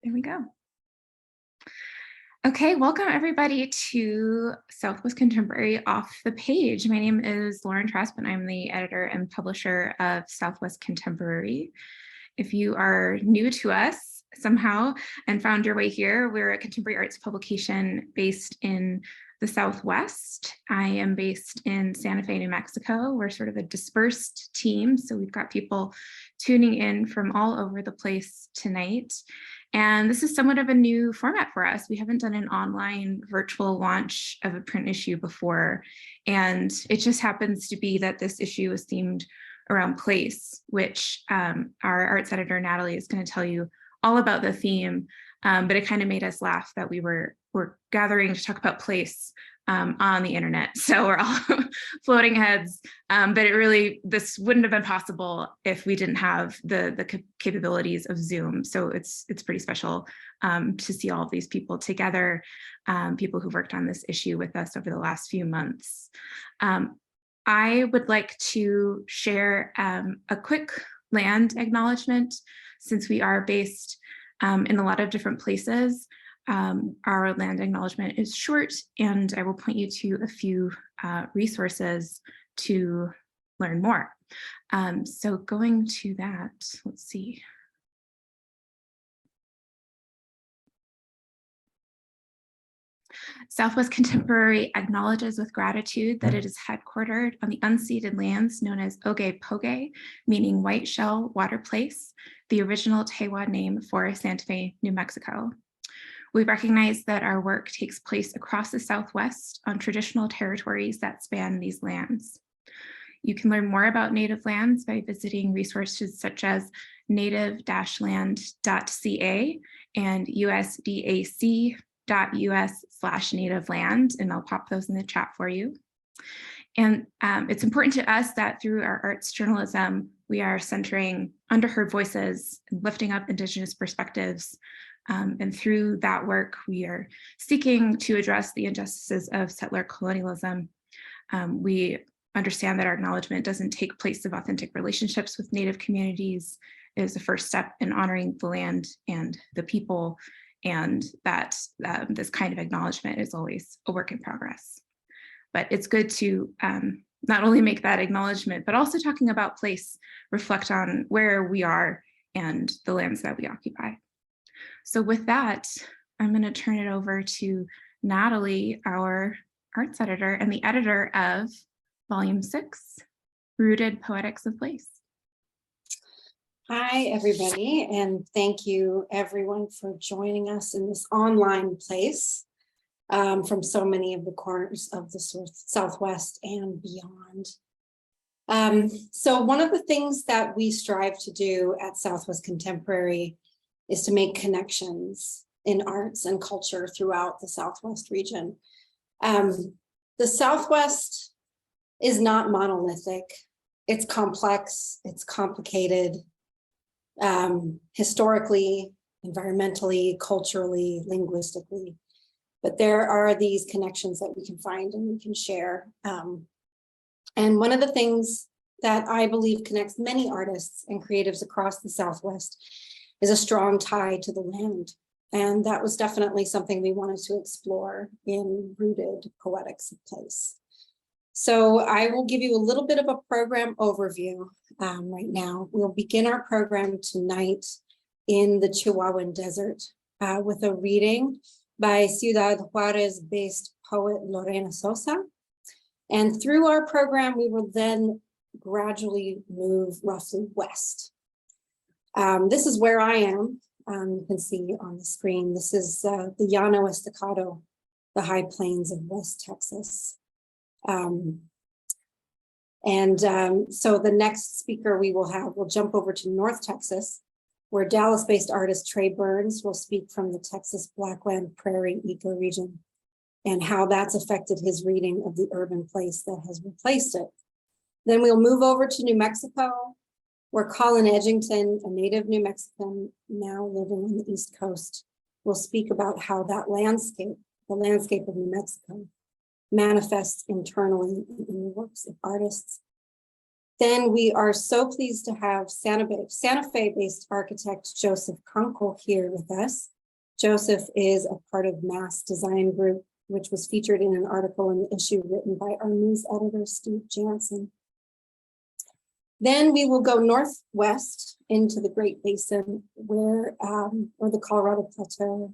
There we go. Okay, welcome everybody to Southwest Contemporary Off the Page. My name is Lauren Trasp and I'm the editor and publisher of Southwest Contemporary. If you are new to us somehow and found your way here, we're a contemporary arts publication based in the Southwest. I am based in Santa Fe, New Mexico. We're sort of a dispersed team, so we've got people tuning in from all over the place tonight. And this is somewhat of a new format for us. We haven't done an online virtual launch of a print issue before. And it just happens to be that this issue is themed around place, which our arts editor, Natalie, is going to tell you all about the theme. But it kind of made us laugh that we're gathering to talk about place on the internet. So we're all floating heads, but this wouldn't have been possible if we didn't have the capabilities of Zoom. So it's pretty special to see all of these people together, people who've worked on this issue with us over the last few months. I would like to share a quick land acknowledgement, since we are based in a lot of different places. Our land acknowledgement is short, and I will point you to a few resources to learn more. So going to that, let's see. Southwest Contemporary acknowledges with gratitude that it is headquartered on the unceded lands known as Oge-Poge, meaning White Shell Water Place, the original Tewa name for Santa Fe, New Mexico. We recognize that our work takes place across the Southwest on traditional territories that span these lands. You can learn more about native lands by visiting resources such as native-land.ca and usdac.us/native-land, and I'll pop those in the chat for you. And it's important to us that through our arts journalism, we are centering underheard voices and lifting up Indigenous perspectives. And through that work, we are seeking to address the injustices of settler colonialism. We understand that our acknowledgement doesn't take place of authentic relationships with Native communities. It is the first step in honoring the land and the people, and that this kind of acknowledgement is always a work in progress. But it's good to not only make that acknowledgement, but also talking about place, reflect on where we are and the lands that we occupy. So with that, I'm going to turn it over to Natalie, our arts editor and the editor of Volume 6, Rooted Poetics of Place. Hi, everybody, and thank you, everyone, for joining us in this online place from so many of the corners of the Southwest and beyond. So one of the things that we strive to do at Southwest Contemporary is to make connections in arts and culture throughout the Southwest region. The Southwest is not monolithic. It's complex, it's complicated, historically, environmentally, culturally, linguistically. But there are these connections that we can find and we can share. And one of the things that I believe connects many artists and creatives across the Southwest is a strong tie to the land. And that was definitely something we wanted to explore in Rooted Poetics of Place. So I will give you a little bit of a program overview right now. We'll begin our program tonight in the Chihuahuan Desert with a reading by Ciudad Juárez-based poet Lorena Sosa. And through our program, we will then gradually move roughly west. This is where I am. You can see on the screen, this is the Llano Estacado, the high plains of West Texas. So the next speaker we'll jump over to North Texas, where Dallas-based artist Trey Burns will speak from the Texas Blackland Prairie ecoregion and how that's affected his reading of the urban place that has replaced it. Then we'll move over to New Mexico, where Colin Edgington, a native New Mexican now living on the East Coast, will speak about how that landscape, the landscape of New Mexico, manifests internally in the works of artists. Then we are so pleased to have Santa Fe-based architect Joseph Kunkel here with us. Joseph is a part of Mass Design Group, which was featured in an article in the issue written by our news editor, Steve Jansen. Then we will go northwest into the Great Basin, or the Colorado Plateau,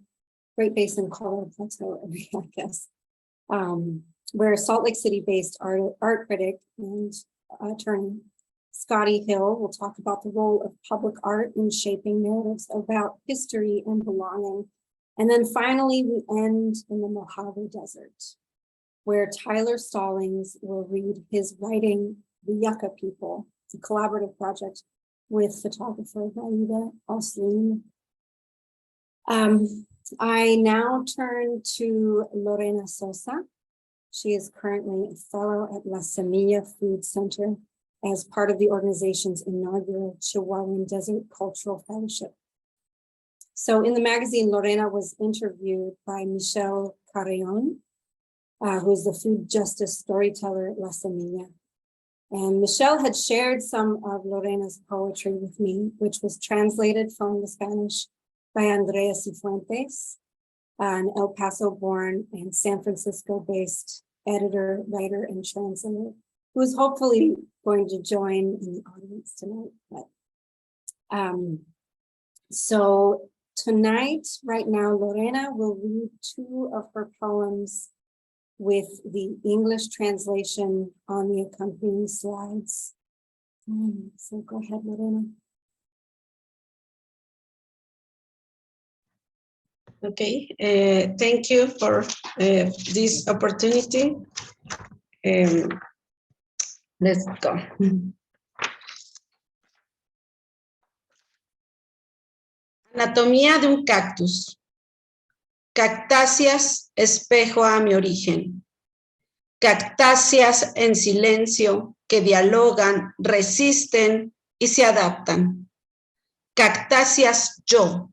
Great Basin, Colorado Plateau area, I guess, where Salt Lake City-based art critic and attorney Scotti Hill will talk about the role of public art in shaping narratives about history and belonging. And then finally, we end in the Mojave Desert, where Tyler Stallings will read his writing, The Yucca People, a collaborative project with photographer Naida, Osline. I now turn to Lorena Sosa. She is currently a fellow at La Semilla Food Center as part of the organization's inaugural Chihuahuan Desert Cultural Fellowship. So in the magazine, Lorena was interviewed by Michelle Carreon, who is the food justice storyteller at La Semilla. And Michelle had shared some of Lorena's poetry with me, which was translated from the Spanish by Andrea Cifuentes, an El Paso-born and San Francisco-based editor, writer, and translator, who's hopefully going to join in the audience tonight. But, so tonight, right now, Lorena will read two of her poems with the English translation on the accompanying slides. So go ahead, Lorena. Okay, thank you for this opportunity. Let's go. Anatomía de un cactus. Cactáceas, espejo a mi origen. Cactáceas en silencio que dialogan, resisten y se adaptan. Cactáceas yo.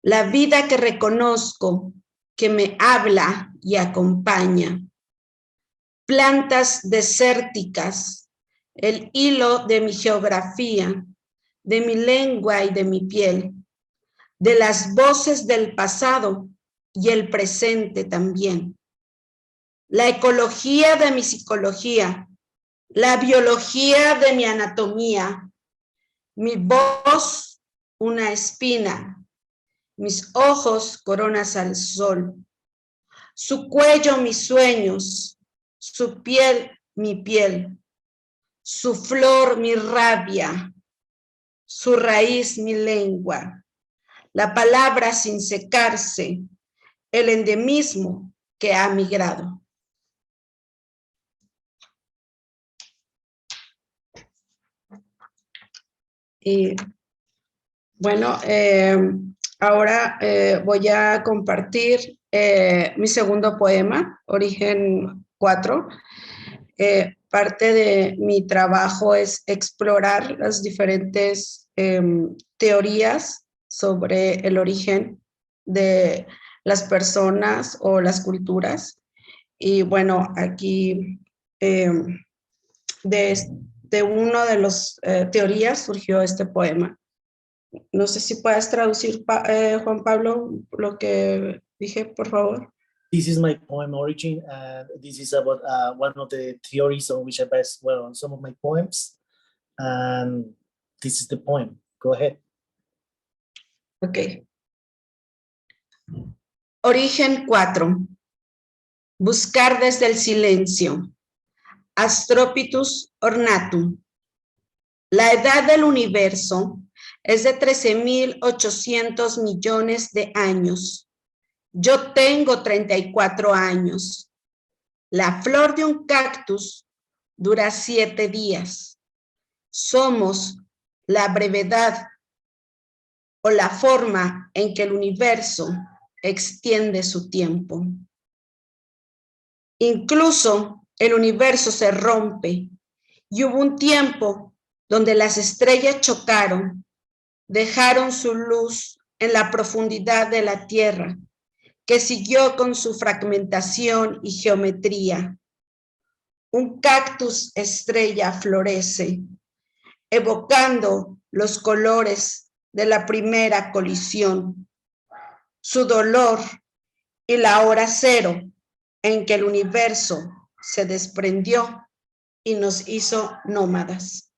La vida que reconozco, que me habla y acompaña. Plantas desérticas, el hilo de mi geografía, de mi lengua y de mi piel, de las voces del pasado y el presente también. La ecología de mi psicología, la biología de mi anatomía, mi voz una espina, mis ojos coronas al sol, su cuello mis sueños, su piel mi piel, su flor mi rabia, su raíz mi lengua, la palabra sin secarse, el endemismo que ha migrado. Y bueno, ahora voy a compartir mi segundo poema, Origen 4. Parte de mi trabajo es explorar las diferentes teorías sobre el origen de las personas o las culturas. Y bueno, aquí de uno de los teorías surgió este poema. No sé si puedes traducir, Juan Pablo, lo que dije, por favor. This is my poem Origin, and this is about one of the theories on which I base some of my poems. And this is the poem. Go ahead. Ok. Origen 4. Buscar desde el silencio. Astropitus ornatum. La edad del universo es de 13.800 millones de años. Yo tengo 34 años. La flor de un cactus dura 7 días. Somos la brevedad o la forma en que el universo extiende su tiempo. Incluso el universo se rompe y hubo un tiempo donde las estrellas chocaron, dejaron su luz en la profundidad de la tierra, que siguió con su fragmentación y geometría. Un cactus estrella florece, evocando los colores de la primera colisión. su dolor y la hora cero en que el universo se desprendió y nos hizo nómadas.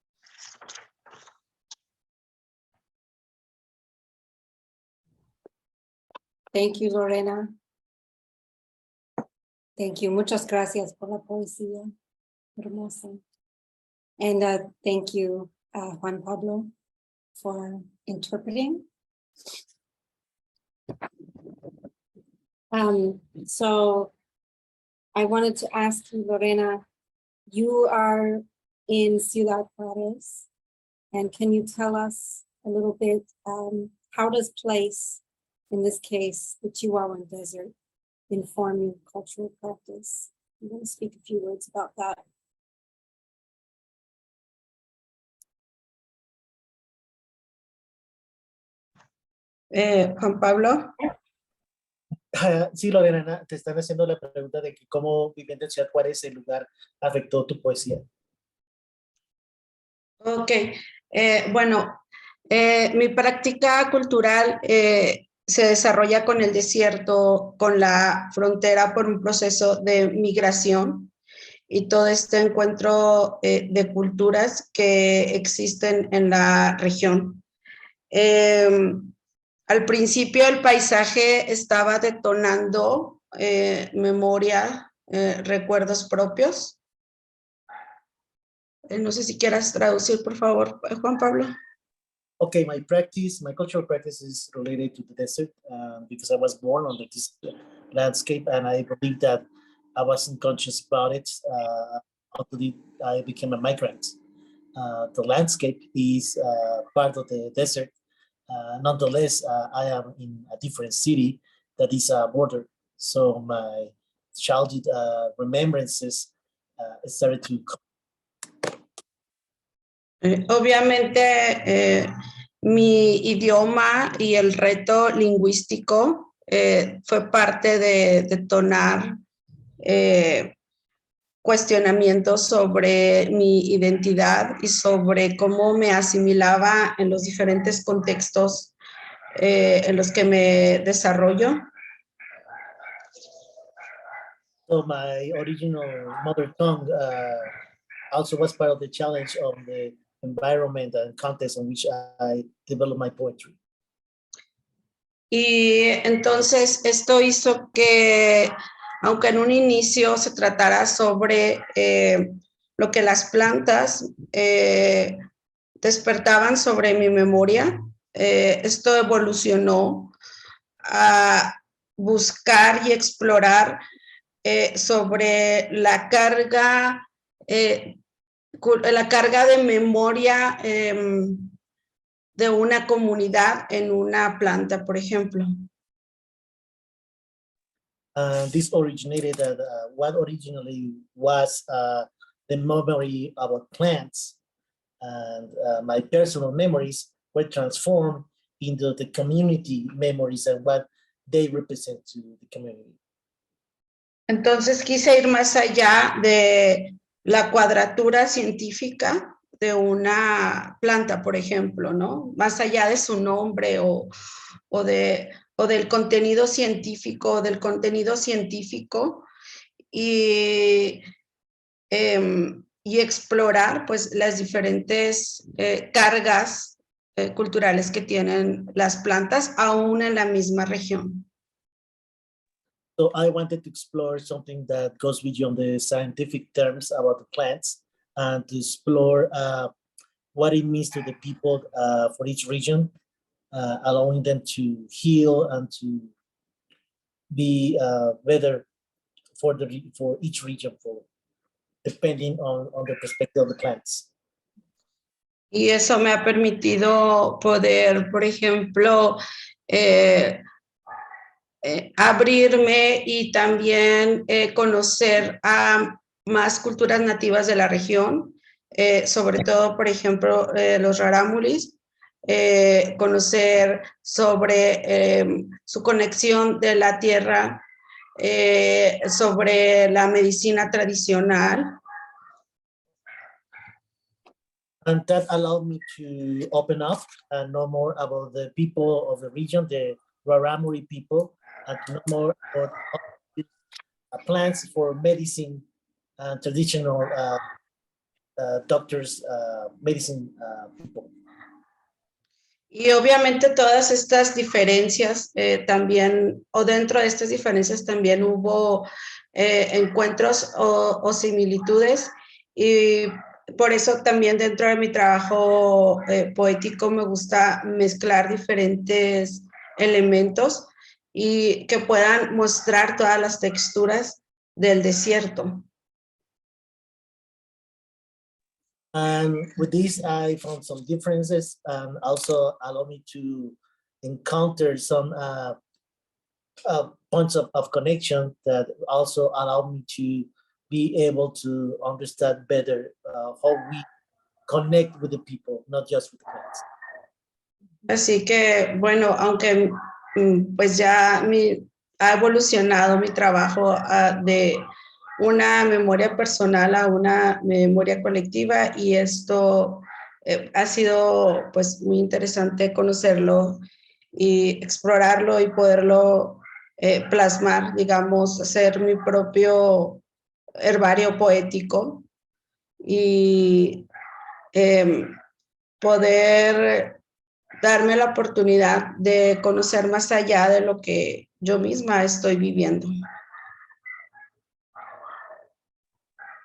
Thank you, Lorena. Thank you. Muchas gracias por la poesía. Hermosa. And thank you, Juan Pablo, for interpreting. So I wanted to ask you, Lorena, you are in Ciudad Juárez, and can you tell us a little bit, how does place, in this case, the Chihuahuan Desert, inform your cultural practice? I'm going to speak a few words about that. Juan Pablo. Sí, Lorena, te están haciendo la pregunta de que cómo viviendo en Ciudad Juárez el lugar afectó tu poesía. Ok, bueno, mi práctica cultural se desarrolla con el desierto, con la frontera por un proceso de migración y todo este encuentro de culturas que existen en la región. Al principio el paisaje estaba detonando memoria, recuerdos propios. No sé si quieras traducir, por favor, Juan Pablo. Okay, my cultural practice is related to the desert because I was born on this landscape, and I believe that I wasn't conscious about it until I became a migrant. The landscape is part of the desert. Nonetheless, I am in a different city that is a border. So my childhood remembrances started to come. Obviamente, mi idioma y el reto lingüístico fue parte de detonar cuestionamientos sobre mi identidad y sobre cómo me asimilaba en los diferentes contextos en los que me desarrollo. So my original mother tongue also was part of the challenge of the environment and context in which I developed my poetry. Y entonces esto hizo que, aunque en un inicio se tratara sobre lo que las plantas despertaban sobre mi memoria, esto evolucionó a buscar y explorar sobre la carga de memoria de una comunidad en una planta, por ejemplo. This originated at what originally was the memory about plants, and my personal memories were transformed into the community memories and what they represent to the community. Entonces quise ir más allá de la cuadratura científica de una planta, por ejemplo, ¿no? Más allá de su nombre o del contenido científico, y explorar pues las diferentes cargas culturales que tienen las plantas aún en la misma región. So I wanted to explore something that goes beyond the scientific terms about the plants and to explore what it means to the people for each region, allowing them to heal and to be better for each region, depending on the perspective of the plants. Y eso me ha permitido poder, por ejemplo, abrirme y también conocer a más culturas nativas de la región, sobre todo, por ejemplo, los rarámuris, conocer sobre su conexión de la tierra, sobre la medicina tradicional. And that allowed me to open up and know more about the people of the region, the Raramuri people and to know more about plants for medicine and traditional doctors, medicine people. Y obviamente todas estas diferencias también, o dentro de estas diferencias también hubo encuentros o similitudes, y por eso también dentro de mi trabajo poético me gusta mezclar diferentes elementos y que puedan mostrar todas las texturas del desierto. And with this, I found some differences and also allow me to encounter some points of connection that also allow me to be able to understand better how we connect with the people, not just with the plants. Así que, bueno, aunque pues ya ha evolucionado mi trabajo de una memoria personal a una memoria colectiva, y esto ha sido pues muy interesante conocerlo y explorarlo y poderlo plasmar, digamos, hacer mi propio herbario poético y poder darme la oportunidad de conocer más allá de lo que yo misma estoy viviendo.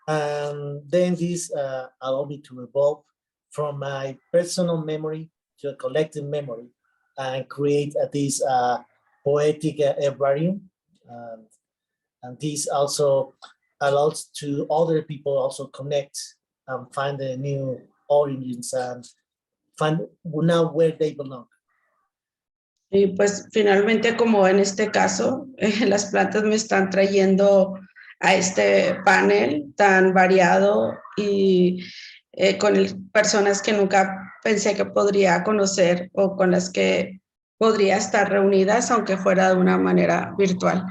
And then this allowed me to evolve from my personal memory to a collective memory and create this poetic herbarium. And this also allows to other people also connect and find the new origins and find now where they belong. Y pues finalmente, como en este caso, las plantas me están trayendo a este panel tan variado y con personas que nunca pensé que podría conocer o con las que podría estar reunidas, aunque fuera de una manera virtual.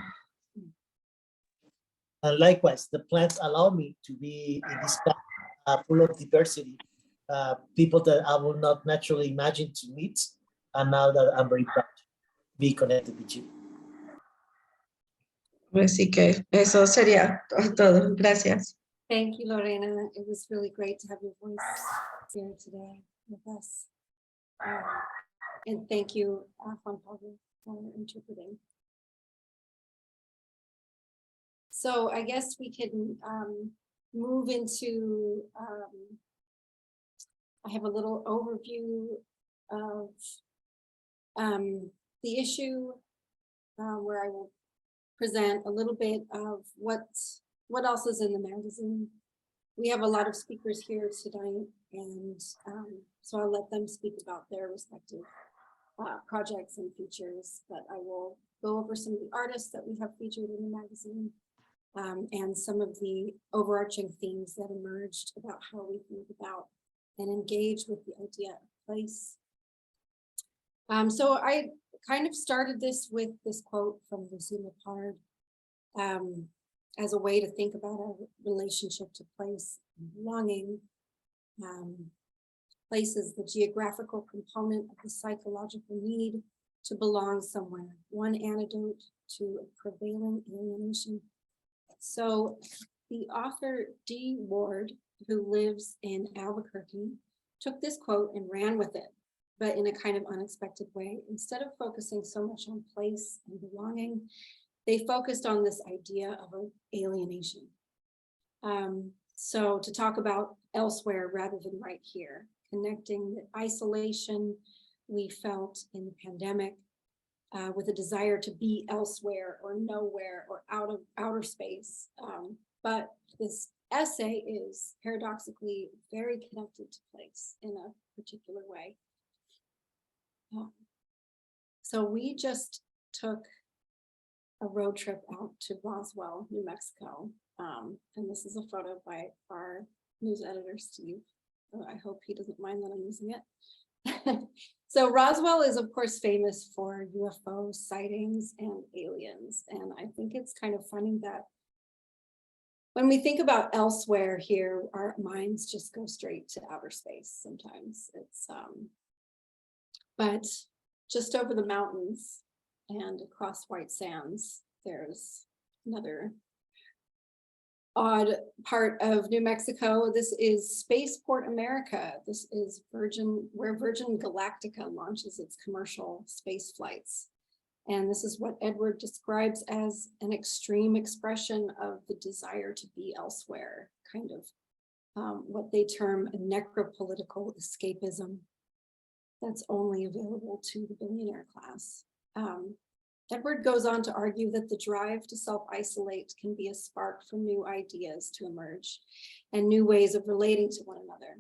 And likewise, the plants allow me to be in this planet full of diversity, people that I would not naturally imagine to meet, and now that I'm very proud to be connected with you. Así que eso sería todo. Gracias. Thank you, Lorena. It was really great to have your voice here today with us. And thank you, Juan Pablo, for interpreting. So I guess we can move into, I have a little overview of the issue where I will present a little bit of what else is in the magazine. We have a lot of speakers here tonight, and so I'll let them speak about their respective projects and features, but I will go over some of the artists that we have featured in the magazine and some of the overarching themes that emerged about how we think about and engage with the idea of place. So I kind of started this with this quote from Lucille Lepard as a way to think about our relationship to place and belonging. Place is the geographical component of the psychological need to belong somewhere, one antidote to a prevailing alienation. So the author Dee Ward, who lives in Albuquerque, took this quote and ran with it, but in a kind of unexpected way. Instead of focusing so much on place and belonging, they focused on this idea of alienation. So to talk about elsewhere rather than right here, connecting the isolation we felt in the pandemic with a desire to be elsewhere or nowhere or out of outer space. But this essay is paradoxically very connected to place in a particular way. So we just took a road trip out to Roswell, New Mexico. And this is a photo by our news editor, Steve. I hope he doesn't mind that I'm using it. So Roswell is, of course, famous for UFO sightings and aliens. And I think it's kind of funny that when we think about elsewhere here, our minds just go straight to outer space sometimes. It's but just over the mountains And across White Sands, there's another odd part of New Mexico. This is Spaceport America. This is where Virgin Galactica launches its commercial space flights. And this is what Edward describes as an extreme expression of the desire to be elsewhere, kind of what they term a necropolitical escapism that's only available to the billionaire class. Edward goes on to argue that the drive to self-isolate can be a spark for new ideas to emerge and new ways of relating to one another.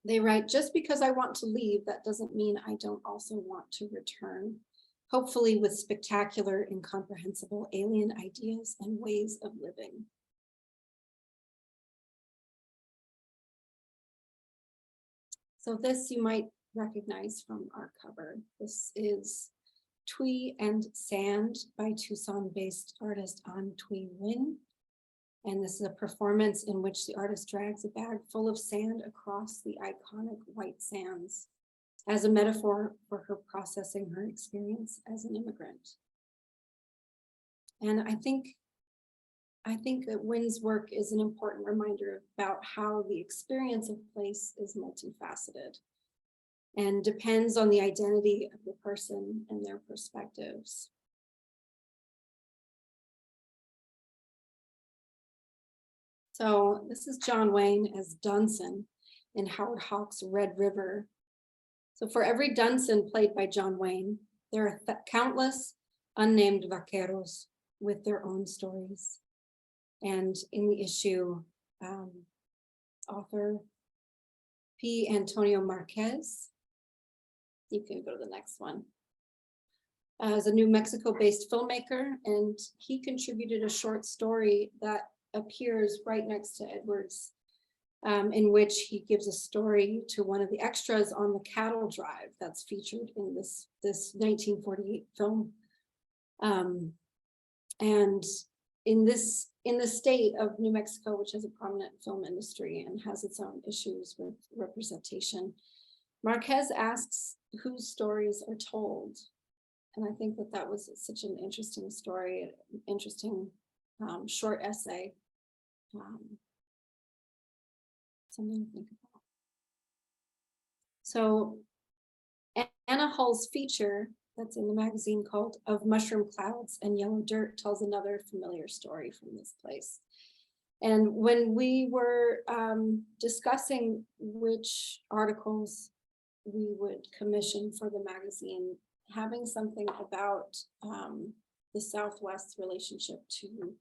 They write, just because I want to leave, that doesn't mean I don't also want to return, hopefully with spectacular, incomprehensible alien ideas and ways of living. So this you might recognize from our cover. This is Twee and Sand by Tucson-based artist An Thuy Nguyen. And this is a performance in which the artist drags a bag full of sand across the iconic white sands as a metaphor for her processing her experience as an immigrant. And I think that Nguyen's work is an important reminder about how the experience of place is multifaceted and depends on the identity of the person and their perspectives. So this is John Wayne as Dunson in Howard Hawks' Red River. So for every Dunson played by John Wayne, there are countless unnamed vaqueros with their own stories. And in the issue, author P. Antonio Marquez, you can go to the next one, is a New Mexico-based filmmaker, and he contributed a short story that appears right next to Edward's, in which he gives a story to one of the extras on the cattle drive that's featured in this 1948 film. And in the state of New Mexico, which has a prominent film industry and has its own issues with representation, Marquez asks whose stories are told. And I think that was such an interesting story, interesting short essay. Something to think about. So Anna Hull's feature that's in the magazine called Of Mushroom Clouds and Yellow Dirt tells another familiar story from this place. And when we were discussing which articles we would commission for the magazine, having something about the Southwest's relationship to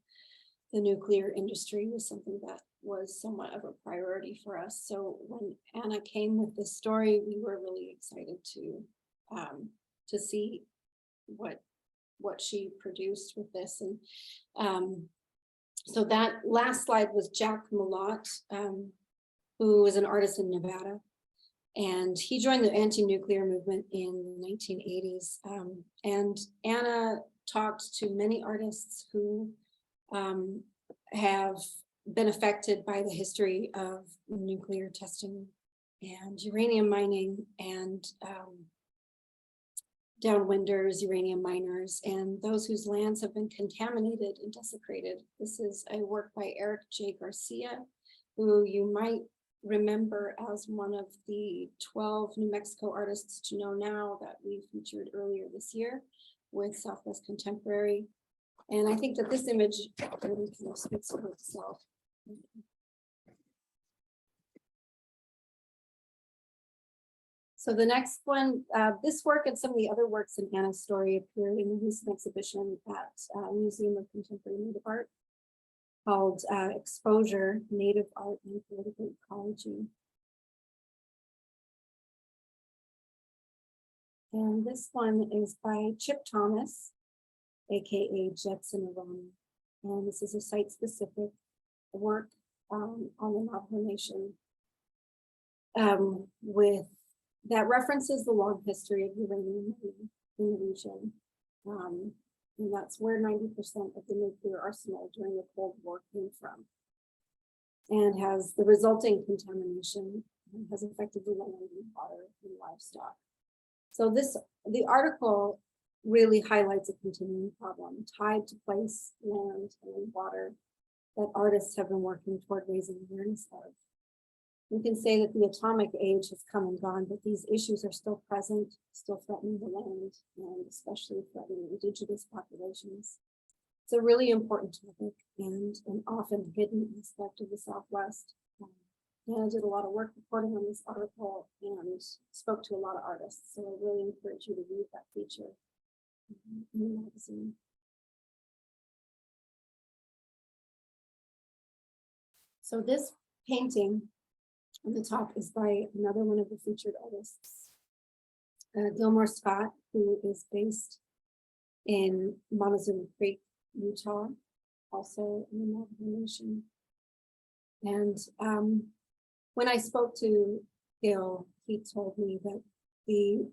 the nuclear industry was something that was somewhat of a priority for us. So when Anna came with this story, we were really excited to see what she produced with this. And so that last slide was Jack Malott, who was an artist in Nevada. And he joined the anti-nuclear movement in the 1980s. And Anna talked to many artists who have been affected by the history of nuclear testing and uranium mining and downwinders, uranium miners, and those whose lands have been contaminated and desecrated. This is a work by Eric J. Garcia, who you might remember as one of the 12 New Mexico artists to know now that we featured earlier this year with Southwest Contemporary. And I think that this image really kind of speaks for itself. So the next one, this work and some of the other works in Anna's story appeared in a recent exhibition at Museum of Contemporary Native Art called Exposure, Native Art and Political Ecology. And this one is by Chip Thomas, AKA Jetson Aroni. And this is a site-specific work on the Navajo Nation that references the long history of uranium in the region. And that's where 90% of the nuclear arsenal during the Cold War came from. And has the resulting contamination has affected the land and water and livestock. So the article really highlights a continuing problem tied to place, land, and water that artists have been working toward raising awareness of. We can say that the atomic age has come and gone, but these issues are still present, still threatening the land, and especially threatening indigenous populations. It's a really important topic and an often hidden aspect of the Southwest. And I did a lot of work reporting on this article and spoke to a lot of artists. So I really encourage you to read that feature in the magazine. So this painting on the top is by another one of the featured artists, Gilmore Scott, who is based in Montezuma Creek, Utah, also in the Navajo Nation. And when I spoke to Gil, he told me that the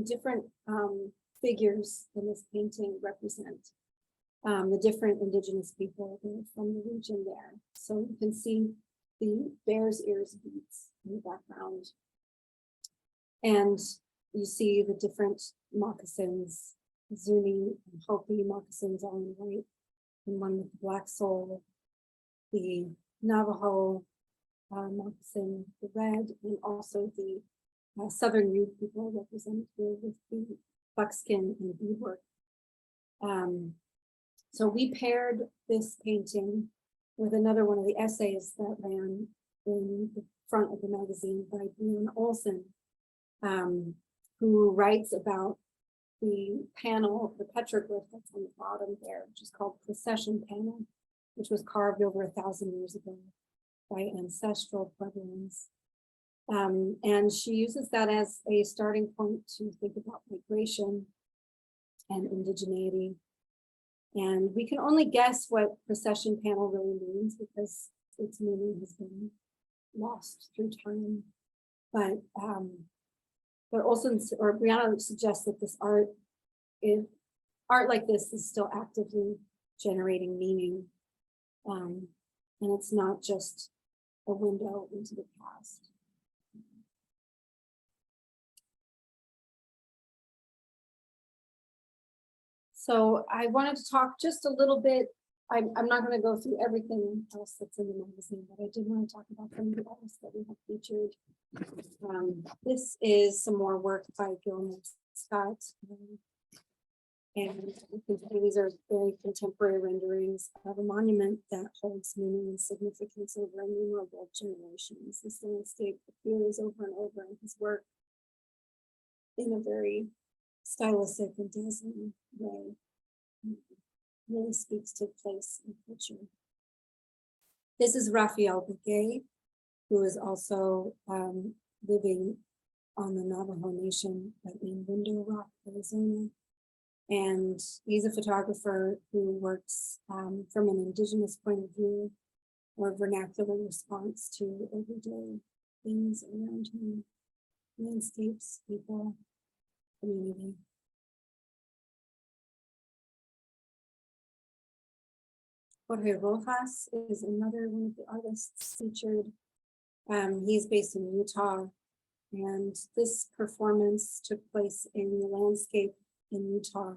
different figures in this painting represent the different indigenous people that are from the region there. So you can see the bear's ears beads in the background. And you see the different moccasins, Zuni and Hopi moccasins all in white, and one with the black sole, the Navajo moccasin, the red, and also the Southern Ute people represented here with the buckskin and beadwork. So we paired this painting with another one of the essays that ran in the front of the magazine by Brianna Olson, who writes about the panel, the petroglyph that's on the bottom there, which is called Procession Panel, which was carved over 1,000 years ago by ancestral Puebloans. And she uses that as a starting point to think about migration and indigeneity. And we can only guess what procession panel really means because its meaning has been lost through time. But also, or Brianna suggests that this art like this is still actively generating meaning. And it's not just a window into the past. So I wanted to talk just a little bit. I'm not going to go through everything else that's in the magazine, but I did want to talk about some of the artists that we have featured. This is some more work by Gilmore Scott. And these are very contemporary renderings of a monument that holds meaning and significance over innumerable generations. This landscape appears over and over in his work in a very stylistic and dazzling way. It really speaks to place and culture. This is Rafael Begay, who is also living on the Navajo Nation in Window Rock, Arizona. And he's a photographer who works from an indigenous point of view or vernacular response to everyday things around him, landscapes, people, community. Jorge Rojas is another one of the artists featured. He's based in Utah, and this performance took place in the landscape in Utah,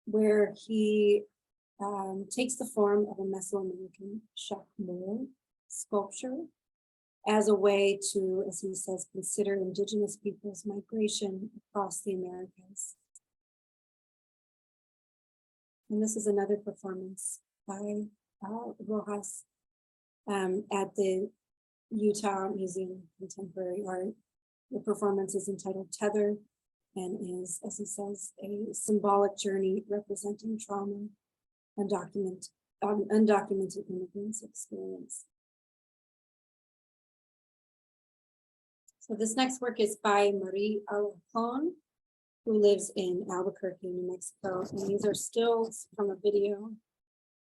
where he takes the form of a Mesoamerican Chacmol sculpture as a way to, as he says, consider indigenous peoples' migration across the Americas. And this is another performance by Rojas at the Utah Museum of Contemporary Art. The performance is entitled Tether and is, as he says, a symbolic journey representing trauma and undocumented immigrants' experience. So this next work is by Marie Alarcon, who lives in Albuquerque, New Mexico. And these are stills from a video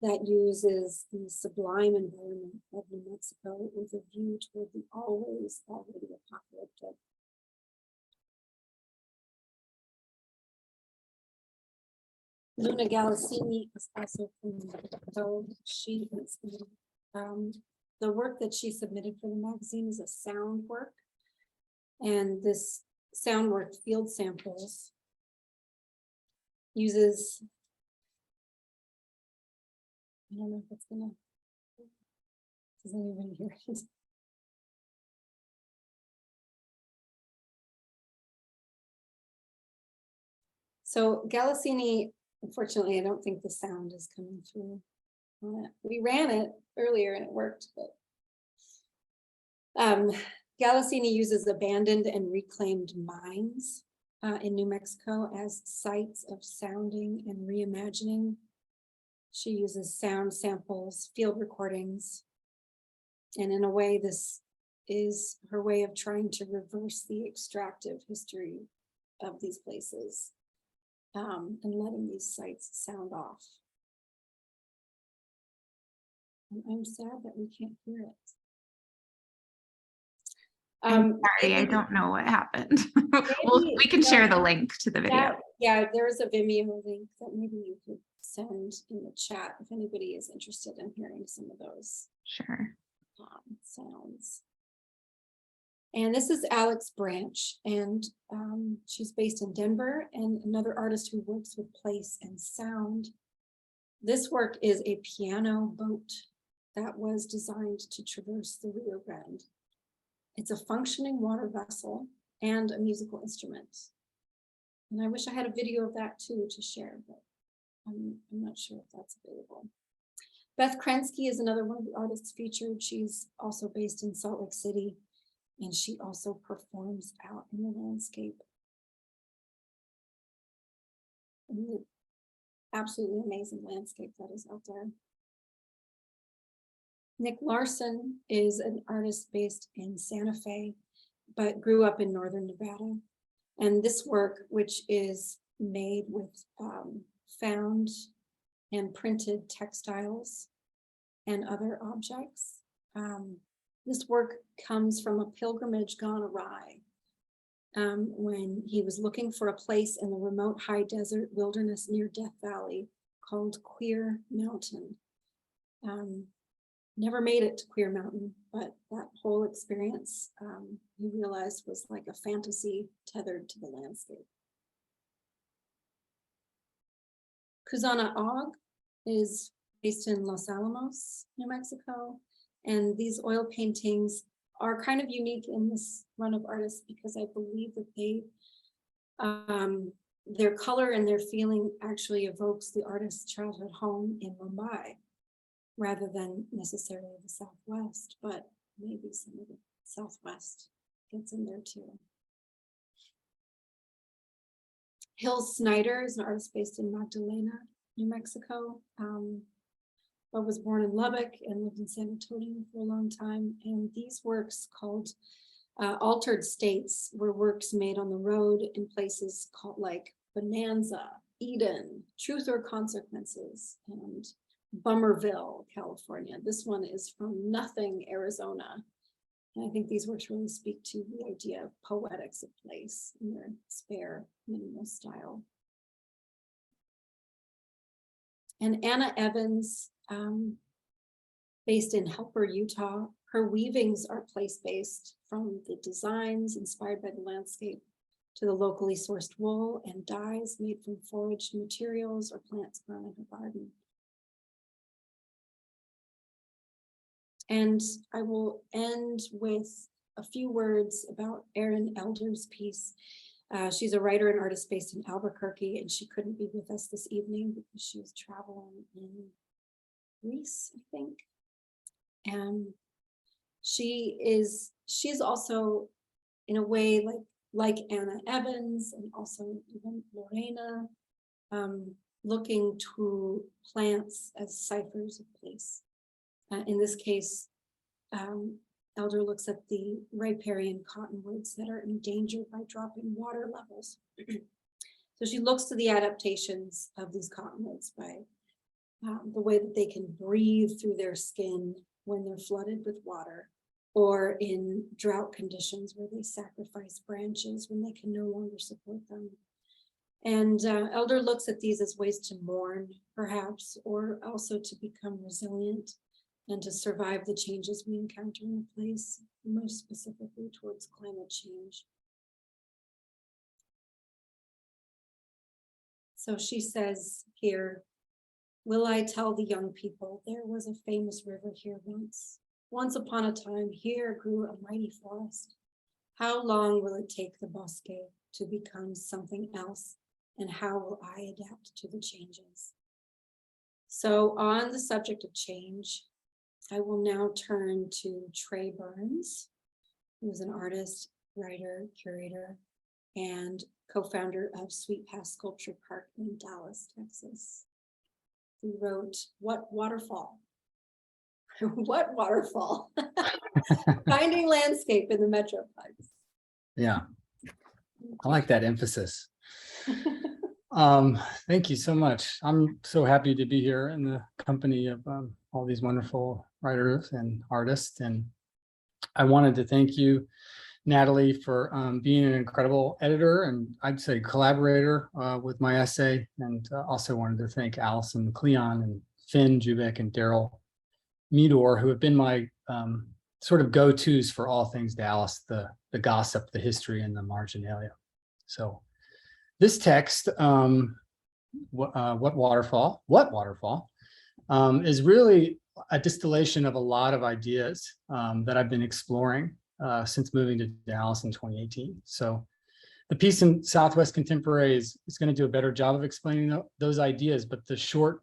that uses the sublime environment of New Mexico with a view toward the always already apocalyptic. Luna Galassini is also from New Mexico. She is the work that she submitted for the magazine is a sound work. And this sound work field samples uses, I don't know if it's gonna, does anybody hear it? So Galassini, unfortunately, I don't think the sound is coming through on it. We ran it earlier and it worked, but Galassini uses abandoned and reclaimed mines in New Mexico as sites of sounding and reimagining. She uses sound samples, field recordings, and in a way, this is her way of trying to reverse the extractive history of these places. And letting these sites sound off. And I'm sad that we can't hear it. I'm sorry, I don't know what happened. We can share the link to the video. Yeah, there's a Vimeo link that maybe you could send in the chat if anybody is interested in hearing some of those Sure. sounds. And this is Alex Branch, and she's based in Denver, and another artist who works with place and sound. This work is a piano boat that was designed to traverse the Rio Grande. It's a functioning water vessel and a musical instrument. And I wish I had a video of that too to share, but I'm not sure if that's available. Beth Krensky is another one of the artists featured. She's also based in Salt Lake City. And she also performs out in the landscape. And the absolutely amazing landscape that is out there. Nick Larson is an artist based in Santa Fe, but grew up in northern Nevada. And this work, which is made with found and printed textiles and other objects, this work comes from a pilgrimage gone awry when he was looking for a place in the remote high desert wilderness near Death Valley called Queer Mountain. Never made it to Queer Mountain, but that whole experience he realized was like a fantasy tethered to the landscape. Kuzana Og is based in Los Alamos, New Mexico. And these oil paintings are kind of unique in this run of artists because I believe that they, their color and their feeling actually evokes the artist's childhood home in Mumbai, rather than necessarily the Southwest, but maybe some of the Southwest gets in there too. Hill Snyder is an artist based in Magdalena, New Mexico. But was born in Lubbock and lived in San Antonio for a long time. And these works called Altered States were works made on the road in places called like Bonanza, Eden, Truth or Consequences, and Bummerville, California. This one is from Nothing, Arizona. And I think these works really speak to the idea of poetics of place in their spare, minimal style. And Anna Evans, based in Helper, Utah. Her weavings are place-based, from the designs inspired by the landscape to the locally sourced wool and dyes made from foraged materials or plants grown in her garden. And I will end with a few words about Erin Elder's piece. She's a writer and artist based in Albuquerque, and she couldn't be with us this evening because she was traveling in Greece, I think. And she's also, in a way, like Anna Evans and also even Lorena, looking to plants as ciphers of place. In this case, Elder looks at the riparian cottonwoods that are endangered by dropping water levels. So she looks to the adaptations of these cottonwoods by the way that they can breathe through their skin when they're flooded with water, or in drought conditions where they sacrifice branches when they can no longer support them. And Elder looks at these as ways to mourn, perhaps, or also to become resilient and to survive the changes we encounter in a place, most specifically towards climate change. So she says here, will I tell the young people there was a famous river here once? Once upon a time here grew a mighty forest. How long will it take the bosque to become something else? And how will I adapt to the changes? So on the subject of change, I will now turn to Trey Burns, who's an artist, writer, curator, and co-founder of Sweet Pass Sculpture Park in Dallas, Texas. Who wrote, "What waterfall?" What waterfall? Finding landscape in the Metroplex. Yeah, I like that emphasis. Thank you so much. I'm so happy to be here in the company of all these wonderful writers and artists. And I wanted to thank you, Natalie, for being an incredible editor and I'd say collaborator with my essay. And also wanted to thank Allison Cleon and Finn Jubek and Daryl Meador, who have been my sort of go-tos for all things Dallas, the gossip, the history, and the marginalia. So this text, What Waterfall, is really a distillation of a lot of ideas that I've been exploring since moving to Dallas in 2018. So the piece in Southwest Contemporary is going to do a better job of explaining those ideas, but the short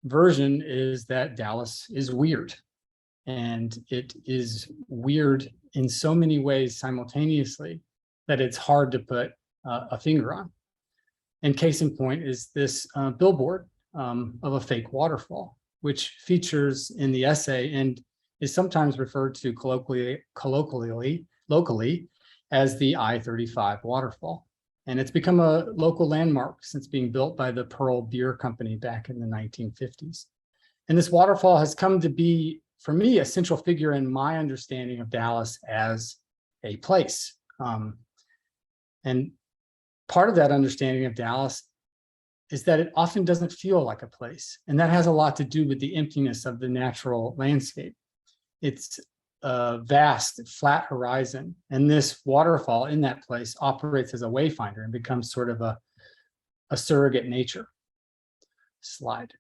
version is that Dallas is weird. And it is weird in so many ways simultaneously that it's hard to put a finger on. And case in point is this billboard of a fake waterfall, which features in the essay and is sometimes referred to locally as the I-35 waterfall. And it's become a local landmark since being built by the Pearl Beer Company back in the 1950s. And this waterfall has come to be, for me, a central figure in my understanding of Dallas as a place. And part of that understanding of Dallas is that it often doesn't feel like a place. And that has a lot to do with the emptiness of the natural landscape. It's a vast, flat horizon. And this waterfall in that place operates as a wayfinder and becomes sort of a surrogate nature. Slide.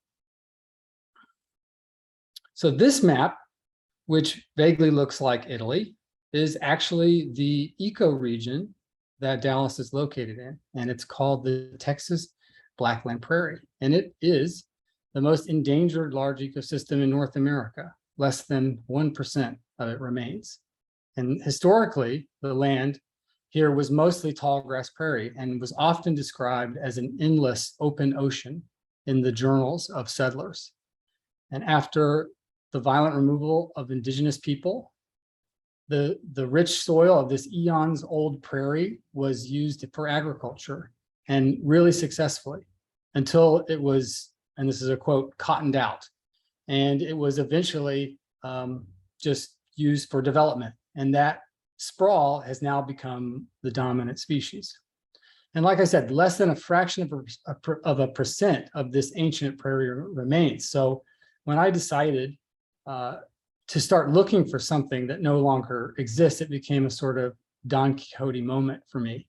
So this map, which vaguely looks like Italy, is actually the ecoregion that Dallas is located in. And it's called the Texas Blackland Prairie. And it is the most endangered large ecosystem in North America. Less than 1% of it remains. And historically, the land here was mostly tall grass prairie and was often described as an endless open ocean in the journals of settlers. And after the violent removal of indigenous people, the rich soil of this eons old prairie was used for agriculture and really successfully until it was, and this is a quote, cottoned out. And it was eventually just used for development. And that sprawl has now become the dominant species. And like I said, less than a fraction of a percent of this ancient prairie remains. So when I decided to start looking for something that no longer exists, it became a sort of Don Quixote moment for me.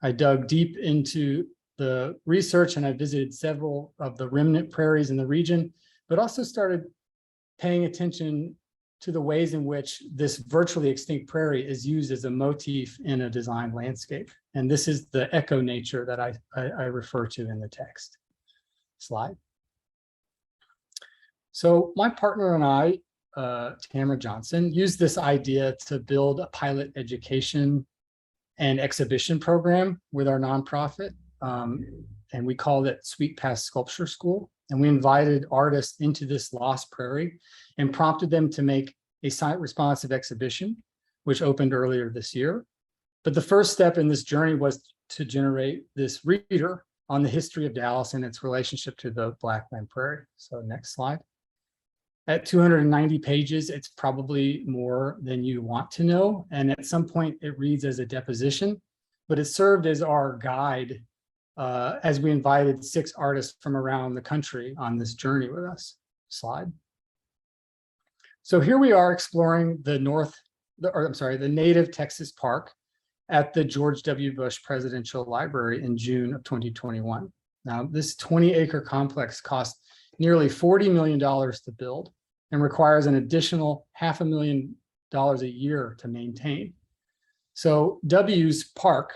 I dug deep into the research and I visited several of the remnant prairies in the region, but also started paying attention to the ways in which this virtually extinct prairie is used as a motif in a design landscape. And this is the echo nature that I refer to in the text. Slide. So my partner and I, Tamara Johnson, used this idea to build a pilot education and exhibition program with our nonprofit. And we called it Sweet Pass Sculpture School. And we invited artists into this lost prairie and prompted them to make a site-responsive exhibition, which opened earlier this year. But the first step in this journey was to generate this reader on the history of Dallas and its relationship to the Blackland Prairie. So next slide. At 290 pages, it's probably more than you want to know. And at some point it reads as a deposition, but it served as our guide as we invited 6 artists from around the country on this journey with us. Slide. So here we are exploring the native Texas park at the George W. Bush Presidential Library in June of 2021. Now, this 20-acre complex cost nearly $40 million to build and requires an additional $500,000 a year to maintain. So W's park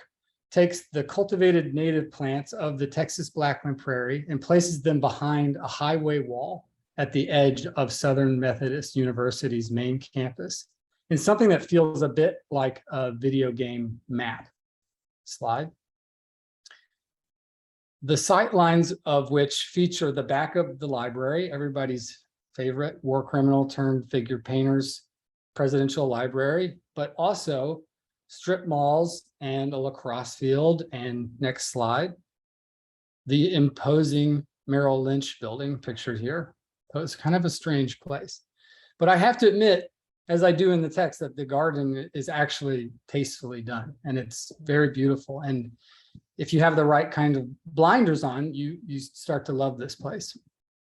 takes the cultivated native plants of the Texas Blackland Prairie and places them behind a highway wall at the edge of Southern Methodist University's main campus in something that feels a bit like a video game map. Slide. The sight lines of which feature the back of the library, everybody's favorite war criminal turned figure painters presidential library, but also strip malls and a lacrosse field. And next slide, the imposing Merrill Lynch building pictured here. So it's kind of a strange place. But I have to admit, as I do in the text, that the garden is actually tastefully done and it's very beautiful. And if you have the right kind of blinders on, you start to love this place.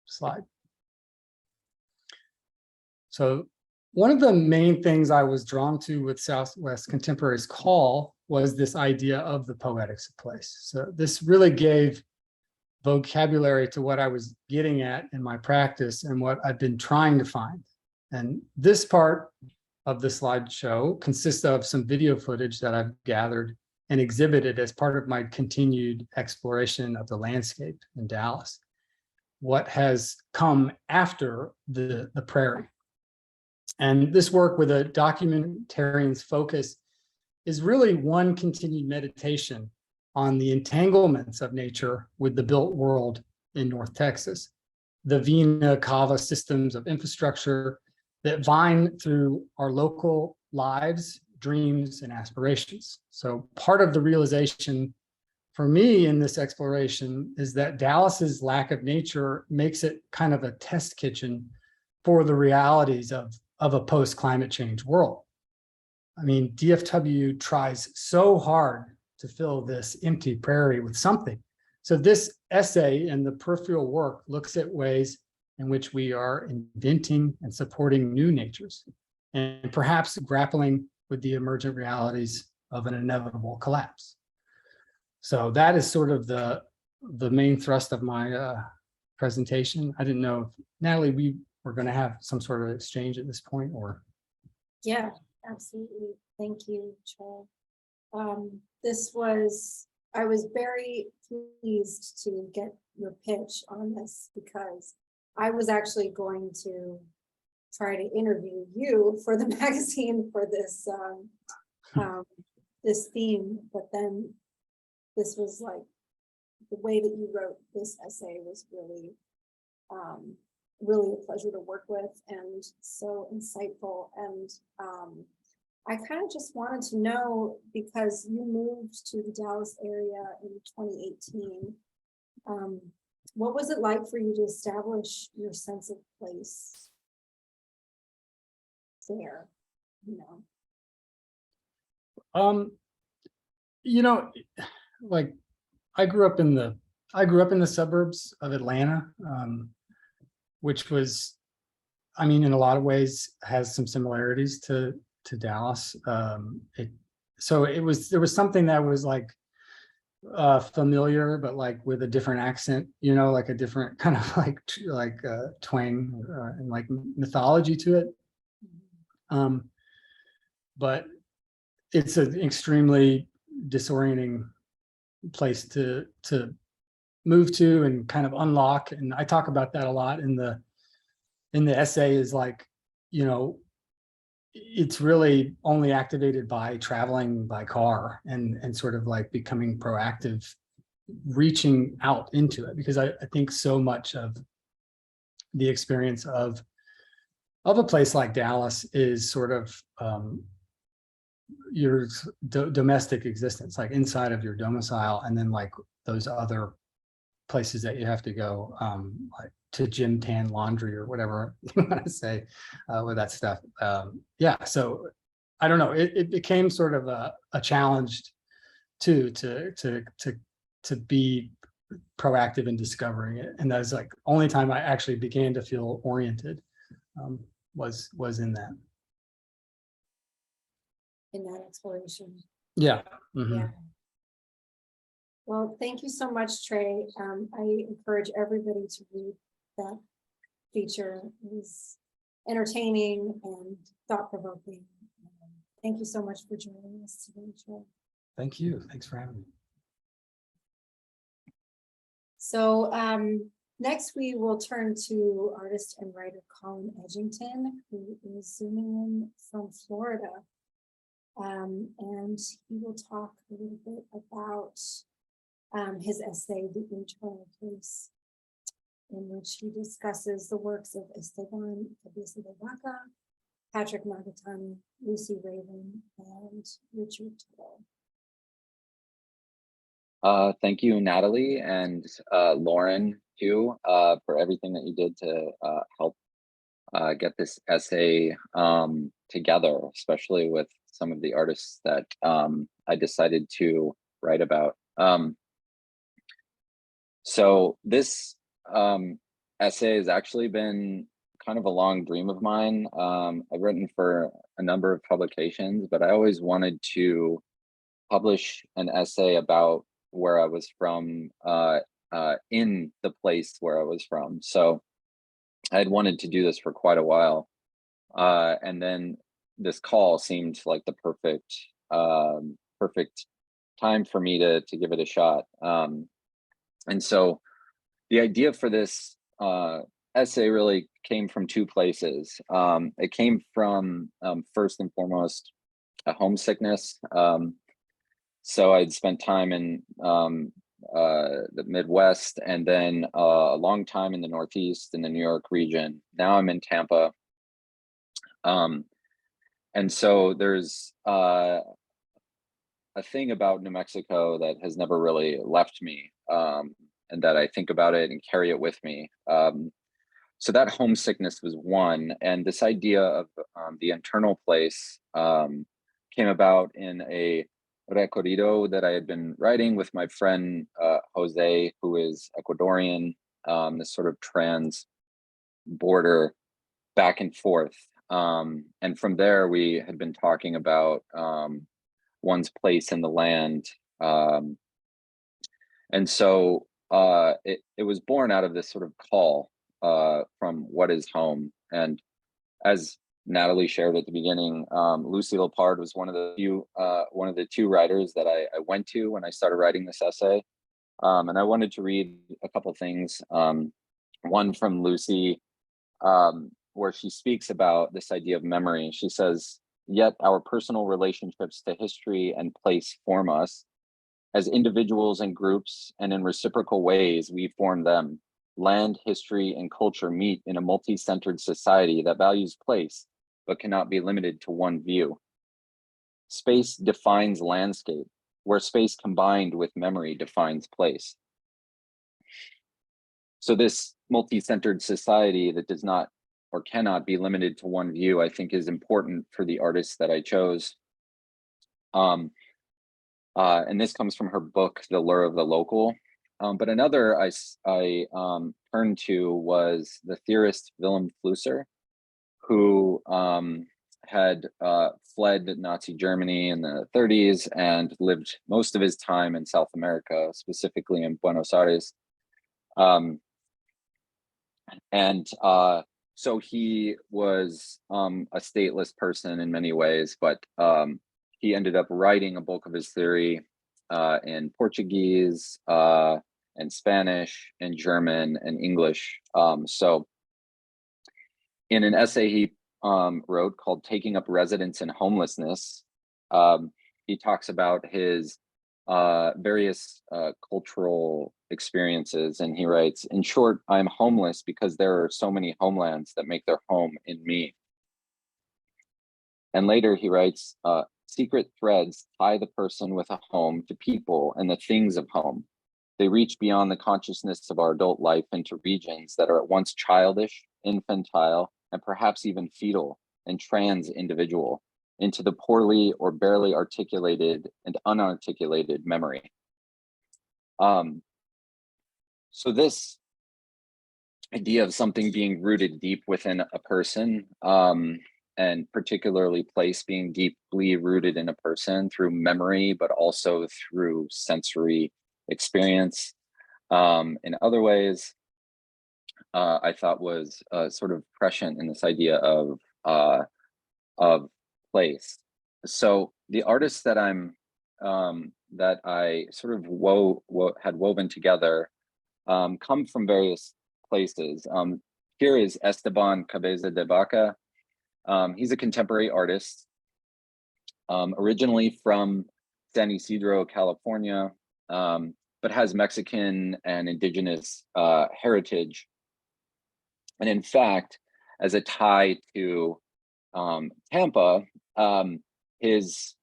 Slide. So one of the main things I was drawn to with Southwest Contemporary's call was this idea of the poetics of place. So this really gave vocabulary to what I was getting at in my practice and what I've been trying to find. And this part of the slideshow consists of some video footage that I've gathered and exhibited as part of my continued exploration of the landscape in Dallas. What has come after the prairie. And this work with a documentarian's focus is really one continued meditation on the entanglements of nature with the built world in North Texas, the vina cava systems of infrastructure that vine through our local lives, dreams, and aspirations. So part of the realization for me in this exploration is that Dallas's lack of nature makes it kind of a test kitchen for the realities of a post-climate change world. I mean, DFW tries so hard to fill this empty prairie with something. So this essay and the peripheral work looks at ways in which we are inventing and supporting new natures, and perhaps grappling with the emergent realities of an inevitable collapse. So that is sort of the main thrust of my presentation. I didn't know if, Natalie, we were going to have some sort of exchange at this point, or? Yeah, absolutely. Thank you, Trey. I was very pleased to get your pitch on this because I was actually going to try to interview you for the magazine for this this theme, but then this was like the way that you wrote this essay was really really a pleasure to work with and so insightful. And I kind of just wanted to know, because you moved to the Dallas area in 2018, what was it like for you to establish your sense of place there? Like I grew up in the suburbs of Atlanta, which was, I mean, in a lot of ways has some similarities to Dallas. There was something that was like familiar, but like with a different accent, like a different kind of like twang and like mythology to it. But it's an extremely disorienting place to move to and kind of unlock. And I talk about that a lot in the essay, is like, it's really only activated by traveling by car and sort of like becoming proactive, reaching out into it, because I think so much of the experience of a place like Dallas is sort of your domestic existence, like inside of your domicile, and then like those other places that you have to go, like to gym, tan, laundry, or whatever you want to say with that stuff. Yeah, so I don't know. It became sort of a challenge too to be proactive in discovering it, and that's like only time I actually began to feel oriented was in that In that exploration. Yeah. Mm-hmm. Yeah. Well, thank you so much, Trey. I encourage everybody to read that feature. It was entertaining and thought-provoking. Thank you so much for joining us today, Trey. Thank you. Thanks for having me. So next we will turn to artist and writer Colin Edgington, who is zooming in from Florida. And he will talk a little bit about his essay, The Internal Place, in which he discusses the works of Esteban Cabeza de Vaca, Patrick Nagatani, Lucy Raven, and Richard Tuttle. Thank you, Natalie, and Lauren, too, for everything that you did to help get this essay together, especially with some of the artists that I decided to write about. So this essay has actually been kind of a long dream of mine. I've written for a number of publications, but I always wanted to publish an essay about where I was from in the place where I was from. So I had wanted to do this for quite a while. And then this call seemed like the perfect time for me to give it a shot. And so the idea for this essay really came from two places. It came from, first and foremost, a homesickness. So I'd spent time in the Midwest, and then a long time in the Northeast in the New York region. Now I'm in Tampa. And so there's a thing about New Mexico that has never really left me, and that I think about it and carry it with me. So that homesickness was one, and this idea of the internal place came about in a recorrido that I had been writing with my friend Jose, who is Ecuadorian, this sort of trans border back and forth. And from there, we had been talking about one's place in the land. And so it was born out of this sort of call from what is home. And as Natalie shared at the beginning, Lucy Lepard was one of the two writers that I went to when I started writing this essay. And I wanted to read a couple things. One from Lucy, where she speaks about this idea of memory. She says, "Yet our personal relationships to history and place form us. As individuals and groups, and in reciprocal ways, we form them. Land, history, and culture meet in a multi-centered society that values place, but cannot be limited to one view. Space defines landscape, where space combined with memory defines place." So this multi-centered society that does not or cannot be limited to one view, I think is important for the artists that I chose. And this comes from her book, The Lure of the Local. But another I turned to was the theorist Willem Flusser, who had fled Nazi Germany in the 30s and lived most of his time in South America, specifically in Buenos Aires. So he was a stateless person in many ways, but he ended up writing a bulk of his theory in Portuguese and Spanish and German and English. So in an essay he wrote called "Taking Up Residence in Homelessness," he talks about his various cultural experiences, and he writes, "In short, I'm homeless because there are so many homelands that make their home in me." And later he writes, "Secret threads tie the person with a home to people and the things of home. They reach beyond the consciousness of our adult life into regions that are at once childish, infantile, and perhaps even fetal and trans individual, into the poorly or barely articulated and unarticulated memory." So this idea of something being rooted deep within a person, and particularly place being deeply rooted in a person through memory, but also through sensory experience. In other ways, I thought was sort of prescient in this idea of place. So the artists that that I sort of had woven together come from various places. Here is Esteban Cabeza de Vaca. He's a contemporary artist, originally from San Isidro, California, but has Mexican and indigenous heritage. And in fact, as a tie to Tampa, his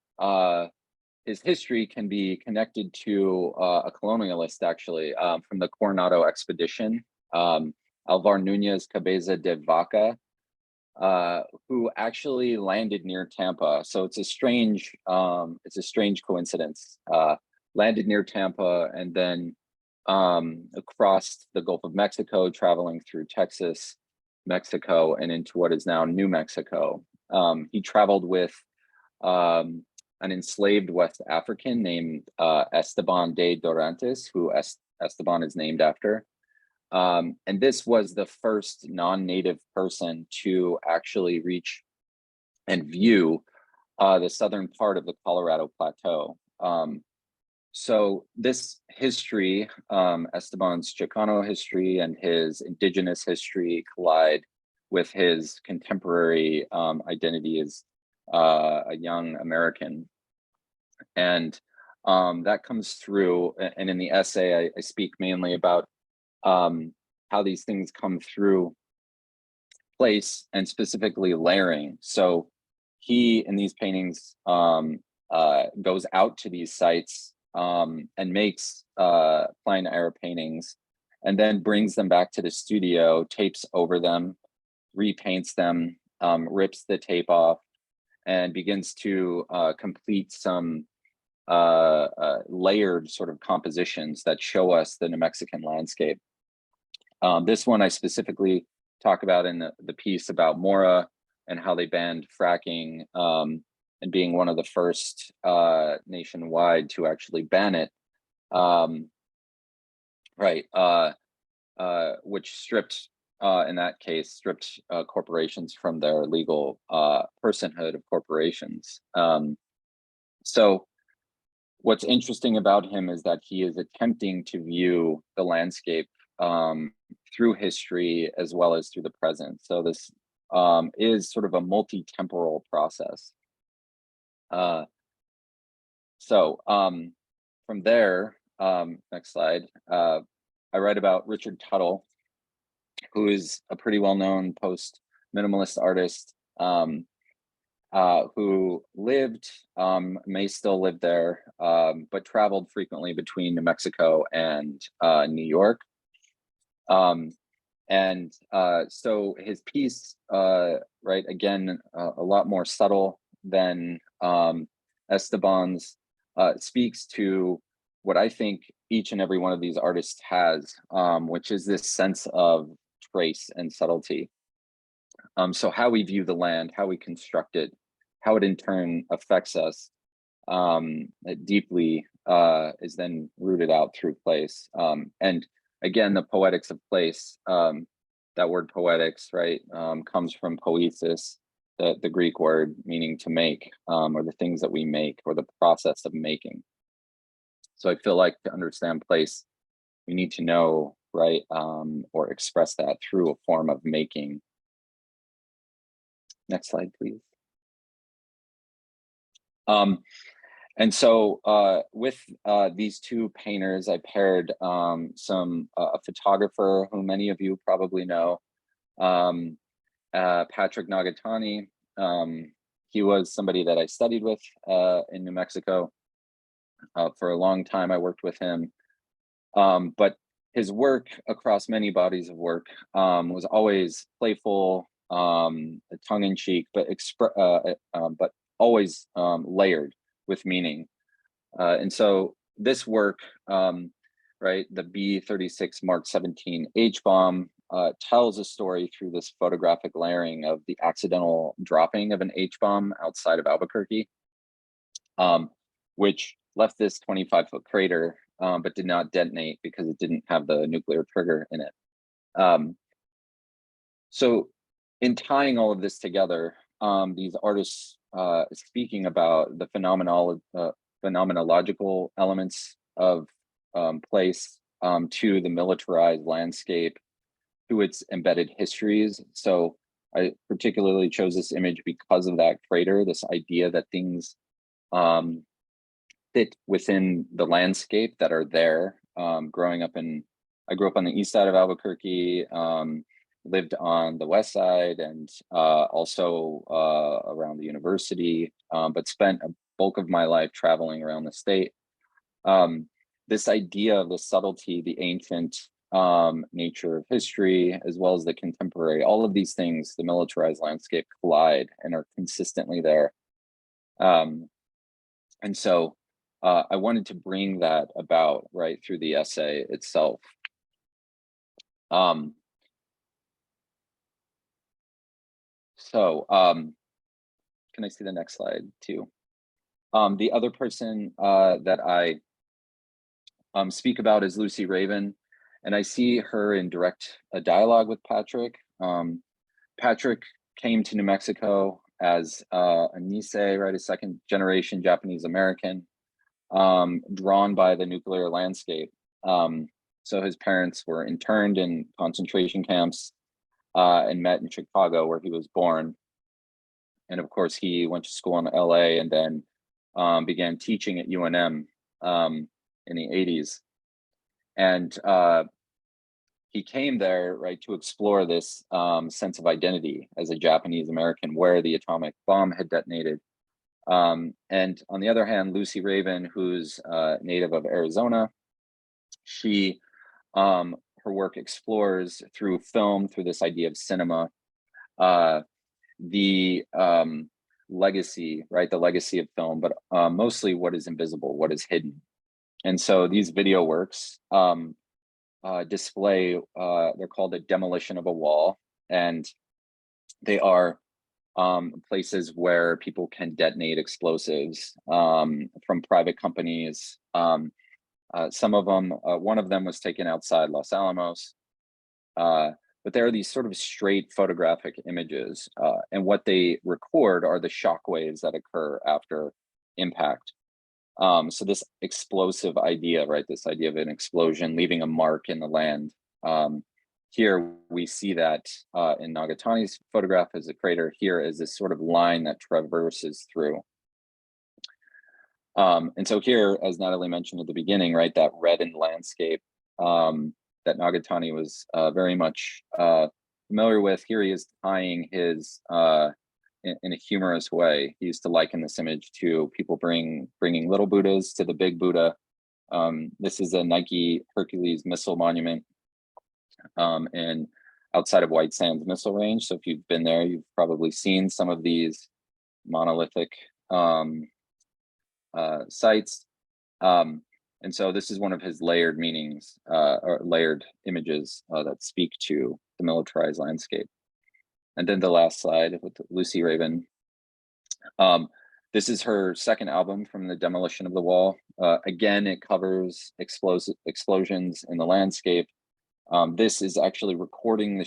history can be connected to a colonialist, actually, from the Coronado expedition, Alvar Núñez Cabeza de Vaca, who actually landed near Tampa. So it's a strange coincidence. Landed near Tampa and then across the Gulf of Mexico, traveling through Texas, Mexico, and into what is now New Mexico. He traveled with an enslaved West African named Esteban de Dorantes, who Esteban is named after. And this was the first non-native person to actually reach and view the southern part of the Colorado Plateau. So this history, Esteban's Chicano history and his indigenous history collide with his contemporary identity as a young American. And that comes through, and in the essay, I speak mainly about how these things come through place and specifically layering. So he, in these paintings, goes out to these sites and makes plein air paintings and then brings them back to the studio, tapes over them, repaints them, rips the tape off, and begins to complete some layered sort of compositions that show us the New Mexican landscape. This one I specifically talk about in the piece about Mora and how they banned fracking and being one of the first nationwide to actually ban it. Which stripped, in that case, stripped corporations from their legal personhood of corporations. So what's interesting about him is that he is attempting to view the landscape through history as well as through the present. So this is sort of a multi-temporal process. From there, next slide, I write about Richard Tuttle, who is a pretty well-known post-minimalist artist who lived, may still live there, but traveled frequently between New Mexico and New York. So his piece, again, a lot more subtle than Esteban's, speaks to what I think each and every one of these artists has, which is this sense of trace and subtlety. So how we view the land, how we construct it, how it in turn affects us deeply is then rooted out through place. And again, the poetics of place, that word poetics, right, comes from poesis, the Greek word meaning to make, or the things that we make, or the process of making. So I feel like to understand place, we need to know, right, or express that through a form of making. Next slide, please. And so with these two painters, I paired a photographer who many of you probably know, Patrick Nagatani. He was somebody that I studied with in New Mexico. For a long time, I worked with him. But his work across many bodies of work was always playful, tongue-in-cheek, but always layered with meaning. And so this work, right, the B-36 Mark 17 H-bomb tells a story through this photographic layering of the accidental dropping of an H-bomb outside of Albuquerque, which left this 25-foot crater but did not detonate because it didn't have the nuclear trigger in it. So in tying all of this together, these artists speaking about the phenomenological elements of place, to the militarized landscape, to its embedded histories. So I particularly chose this image because of that crater, this idea that things fit within the landscape that are there. I grew up on the east side of Albuquerque, lived on the west side, and also around the university, but spent a bulk of my life traveling around the state. This idea of the subtlety, the ancient nature of history, as well as the contemporary, all of these things, the militarized landscape collide and are consistently there. And so I wanted to bring that about right through the essay itself. Can I see the next slide too? The other person that I speak about is Lucy Raven, and I see her in direct dialogue with Patrick. Patrick came to New Mexico as a Nisei, right, a second generation Japanese American, drawn by the nuclear landscape. So his parents were interned in concentration camps and met in Chicago, where he was born. And of course, he went to school in LA and then began teaching at UNM in the 80s. And he came there, right, to explore this sense of identity as a Japanese American, where the atomic bomb had detonated. And on the other hand, Lucy Raven, who's native of Arizona, she, her work explores through film, through this idea of cinema, the legacy, right, the legacy of film, but mostly what is invisible, what is hidden. And so these video works display, they're called a demolition of a wall, and they are places where people can detonate explosives from private companies. Some of them, one of them was taken outside Los Alamos, but there are these sort of straight photographic images, and what they record are the shock waves that occur after impact. So this explosive idea, right, this idea of an explosion leaving a mark in the land. Here we see that in Nagatani's photograph as a crater, here is this sort of line that traverses through. And so here, as Natalie mentioned at the beginning, right, that reddened landscape that Nagatani was very much familiar with, here he is tying his, in a humorous way. He used to liken this image to people bringing little Buddhas to the big Buddha. This is a Nike Hercules missile monument in outside of White Sands Missile Range. So if you've been there, you've probably seen some of these monolithic sites. And so this is one of his layered meanings, or layered images that speak to the militarized landscape. And then the last slide with Lucy Raven. This is her second album from the demolition of the wall. Again, it covers explosions in the landscape. This is actually recording the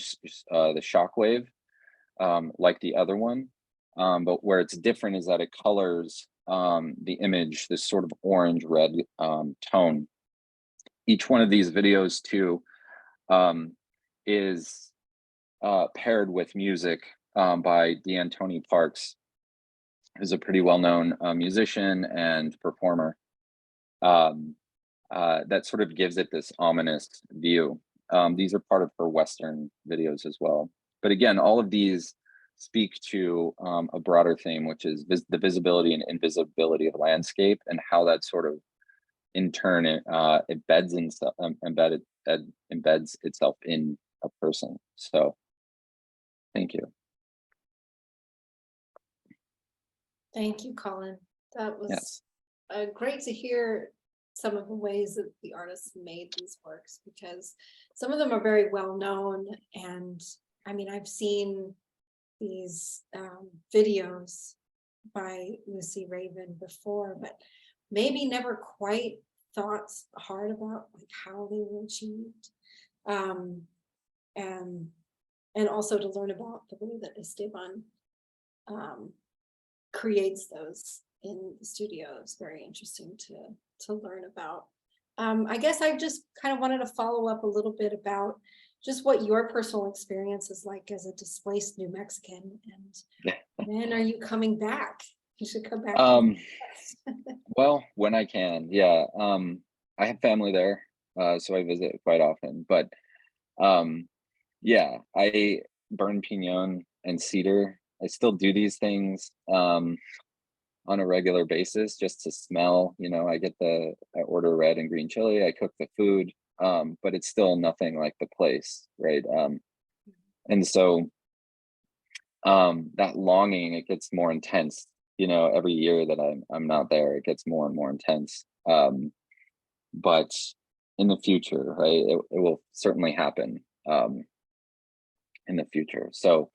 shockwave like the other one, but where it's different is that it colors the image, this sort of orange-red tone. Each one of these videos too is paired with music by D'Antoni Parks, who's a pretty well-known musician and performer. That sort of gives it this ominous view. These are part of her Western videos as well. But again, all of these speak to a broader theme, which is the visibility and invisibility of landscape, and how that sort of in turn embeds itself in a person. So thank you. Thank you, Colin. That was Yes. Great to hear some of the ways that the artists made these works, because some of them are very well known. And I mean, I've seen these videos by Lucy Raven before, but maybe never quite thoughts hard about like how they were achieved. And also to learn about the way that Esteban creates those in the studio. It's very interesting to learn about. I guess I just kind of wanted to follow up a little bit about just what your personal experience is like as a displaced New Mexican, and when are you coming back? You should come back. Well, when I can, yeah. I have family there, so I visit quite often. But yeah, I burn pinon and cedar. I still do these things on a regular basis just to smell. You know, I order red and green chili. I cook the food, but it's still nothing like the place, right? And so that longing, it gets more intense. You know, every year that I'm not there, it gets more and more intense. But in the future, right, it will certainly happen in the future. So,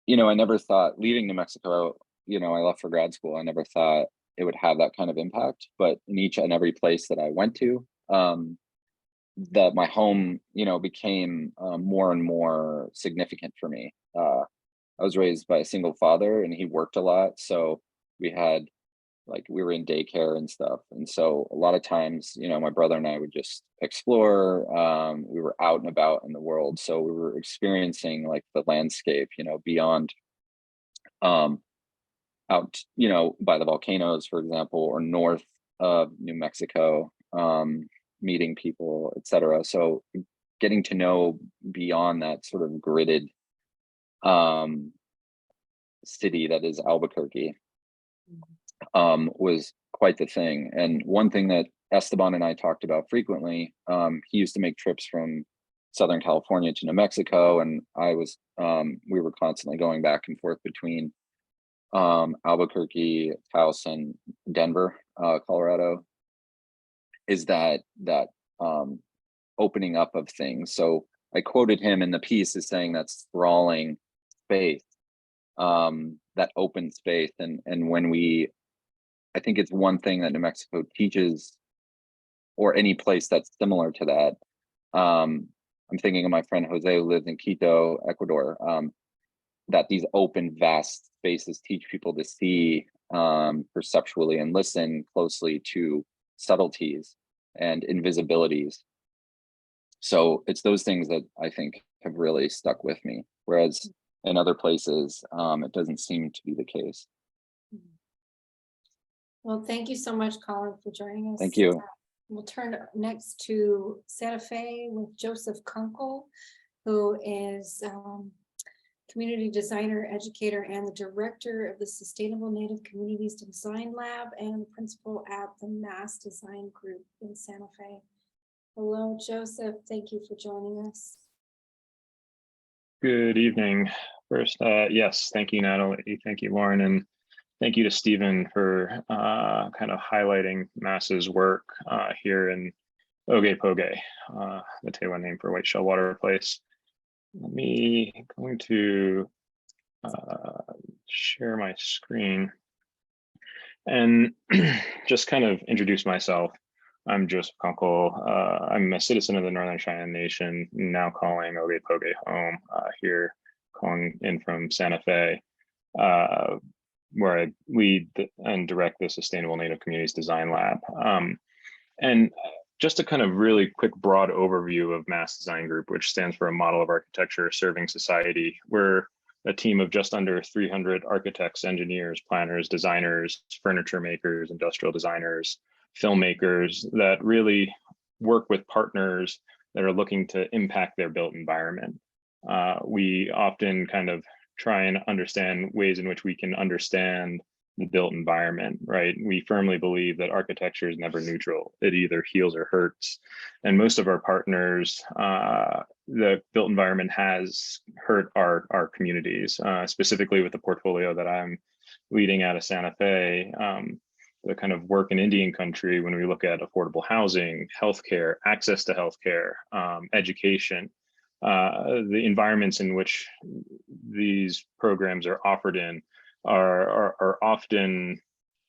you know, I never thought leaving New Mexico, you know, I left for grad school. I never thought it would have that kind of impact. But in each and every place that I went to, that my home, you know, became more and more significant for me. I was raised by a single father, and he worked a lot. So we were in daycare and stuff. And so a lot of times, you know, my brother and I would just explore. We were out and about in the world. So we were experiencing like the landscape, you know, beyond out, you know, by the volcanoes, for example, or north of New Mexico, meeting people, etc. So getting to know beyond that sort of gridded city that is Albuquerque was quite the thing. And one thing that Esteban and I talked about frequently, he used to make trips from Southern California to New Mexico, and we were constantly going back and forth between Albuquerque, Taos, and Denver, Colorado, is that opening up of things. So I quoted him in the piece as saying that sprawling space, that open space. And when I think it's one thing that New Mexico teaches, or any place that's similar to that. I'm thinking of my friend Jose, who lives in Quito, Ecuador, that these open, vast spaces teach people to see perceptually and listen closely to subtleties and invisibilities. So it's those things that I think have really stuck with me, whereas in other places, it doesn't seem to be the case. Well, thank you so much, Colin, for joining us. Thank you. We'll turn next to Santa Fe with Joseph Kunkel, who is community designer, educator, and the director of the Sustainable Native Communities Design Lab and the principal at the Mass Design Group in Santa Fe. Hello, Joseph. Thank you for joining us. Good evening. First, yes, thank you, Natalie. Thank you, Lauren, and thank you to Stephen for kind of highlighting Mass's work here in Oge-Poge, the Tewa name for White Shell Water Place. Going to share my screen and just kind of introduce myself. I'm Joseph Kunkel. I'm a citizen of the Northern Cheyenne Nation, now calling Oge-Poge home, here calling in from Santa Fe, where I lead and direct the Sustainable Native Communities Design Lab. And just a kind of really quick broad overview of Mass Design Group, which stands for a model of architecture serving society. We're a team of just under 300 architects, engineers, planners, designers, furniture makers, industrial designers, filmmakers that really work with partners that are looking to impact their built environment. We often kind of try and understand ways in which we can understand the built environment, right? We firmly believe that architecture is never neutral. It either heals or hurts. And most of our partners, the built environment has hurt our communities, specifically with the portfolio that I'm leading out of Santa Fe. The kind of work in Indian country, when we look at affordable housing, healthcare, access to healthcare, education, the environments in which these programs are offered in are often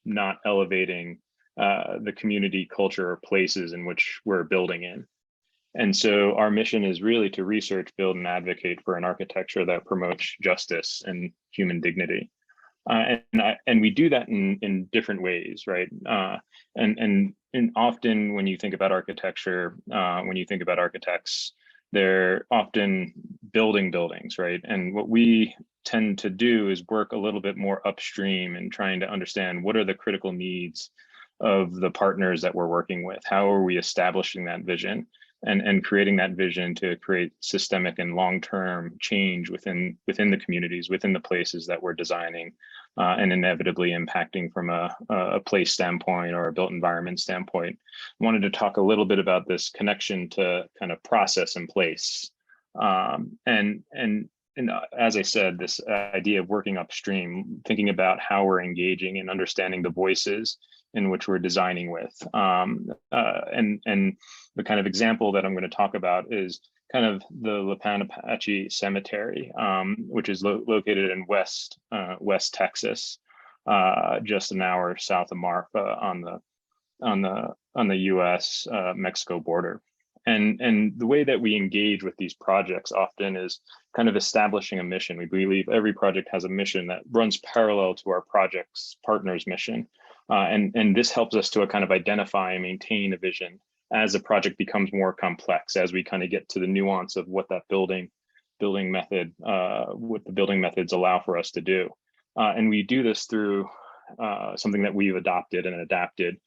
not elevating the community, culture, or places in which we're building in. And so our mission is really to research, build, and advocate for an architecture that promotes justice and human dignity. And we do that in different ways, right? And often when you think about architecture, when you think about architects, they're often building buildings, right? And what we tend to do is work a little bit more upstream and trying to understand what are the critical needs of the partners that we're working with. How are we establishing that vision and creating that vision to create systemic and long-term change within the communities, within the places that we're designing, and inevitably impacting from a place standpoint or a built environment standpoint. I wanted to talk a little bit about this connection to kind of process and place. And as I said, this idea of working upstream, thinking about how we're engaging and understanding the voices in which we're designing with. And the kind of example that I'm going to talk about is kind of the Lipan Apache Cemetery, which is located in West Texas, just an hour south of Marfa on the U.S. Mexico border. And the way that we engage with these projects often is kind of establishing a mission. We believe every project has a mission that runs parallel to our project's partner's mission. And this helps us to kind of identify and maintain a vision as the project becomes more complex, as we kind of get to the nuance of what that building method, what the building methods allow for us to do. And we do this through something that we've adopted and adapted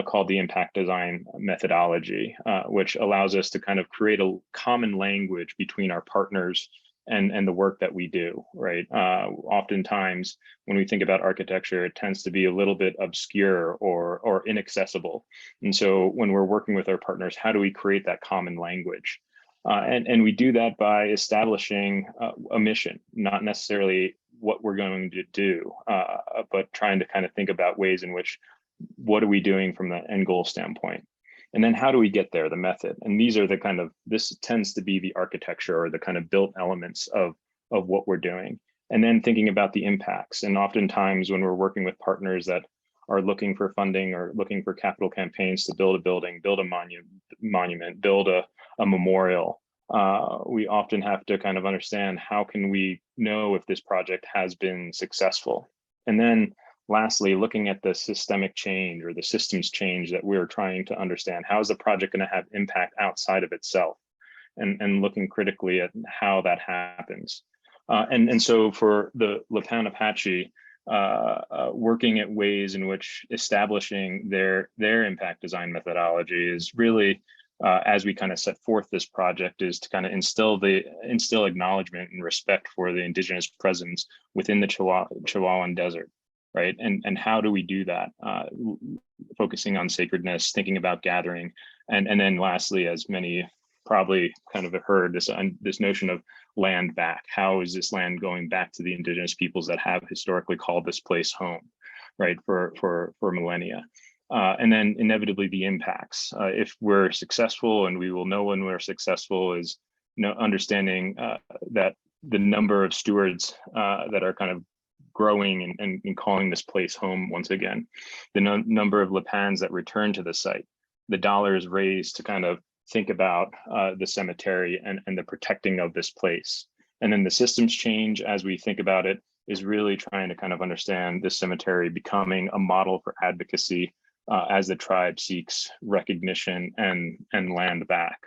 called the impact design methodology, which allows us to kind of create a common language between our partners and the work that we do, right? Oftentimes, when we think about architecture, it tends to be a little bit obscure or inaccessible. And so when we're working with our partners, how do we create that common language? And we do that by establishing a mission, not necessarily what we're going to do, but trying to kind of think about ways in which, what are we doing from the end goal standpoint? And then how do we get there, the method? And these are the kind of, this tends to be the architecture or the kind of built elements of what we're doing. And then thinking about the impacts. And oftentimes when we're working with partners that are looking for funding or looking for capital campaigns to build a building, build a monument, build a memorial, we often have to kind of understand how can we know if this project has been successful. And then lastly, looking at the systemic change or the systems change that we're trying to understand. How is the project going to have impact outside of itself? And looking critically at how that happens. And so for the Lipan Apache, working at ways in which establishing their impact design methodology is really, as we kind of set forth this project, is to kind of instill acknowledgement and respect for the indigenous presence within the Chihuahuan Desert. Right. And how do we do that? Focusing on sacredness, thinking about gathering. And then lastly, as many probably kind of have heard, this notion of land back. How is this land going back to the indigenous peoples that have historically called this place home, right, for millennia? And then inevitably the impacts. If we're successful, and we will know when we're successful, is understanding that the number of stewards that are kind of growing and calling this place home once again, the number of Lipans that return to the site, the dollars raised to kind of think about the cemetery and the protecting of this place. And then the systems change as we think about it is really trying to kind of understand this cemetery becoming a model for advocacy as the tribe seeks recognition and land back.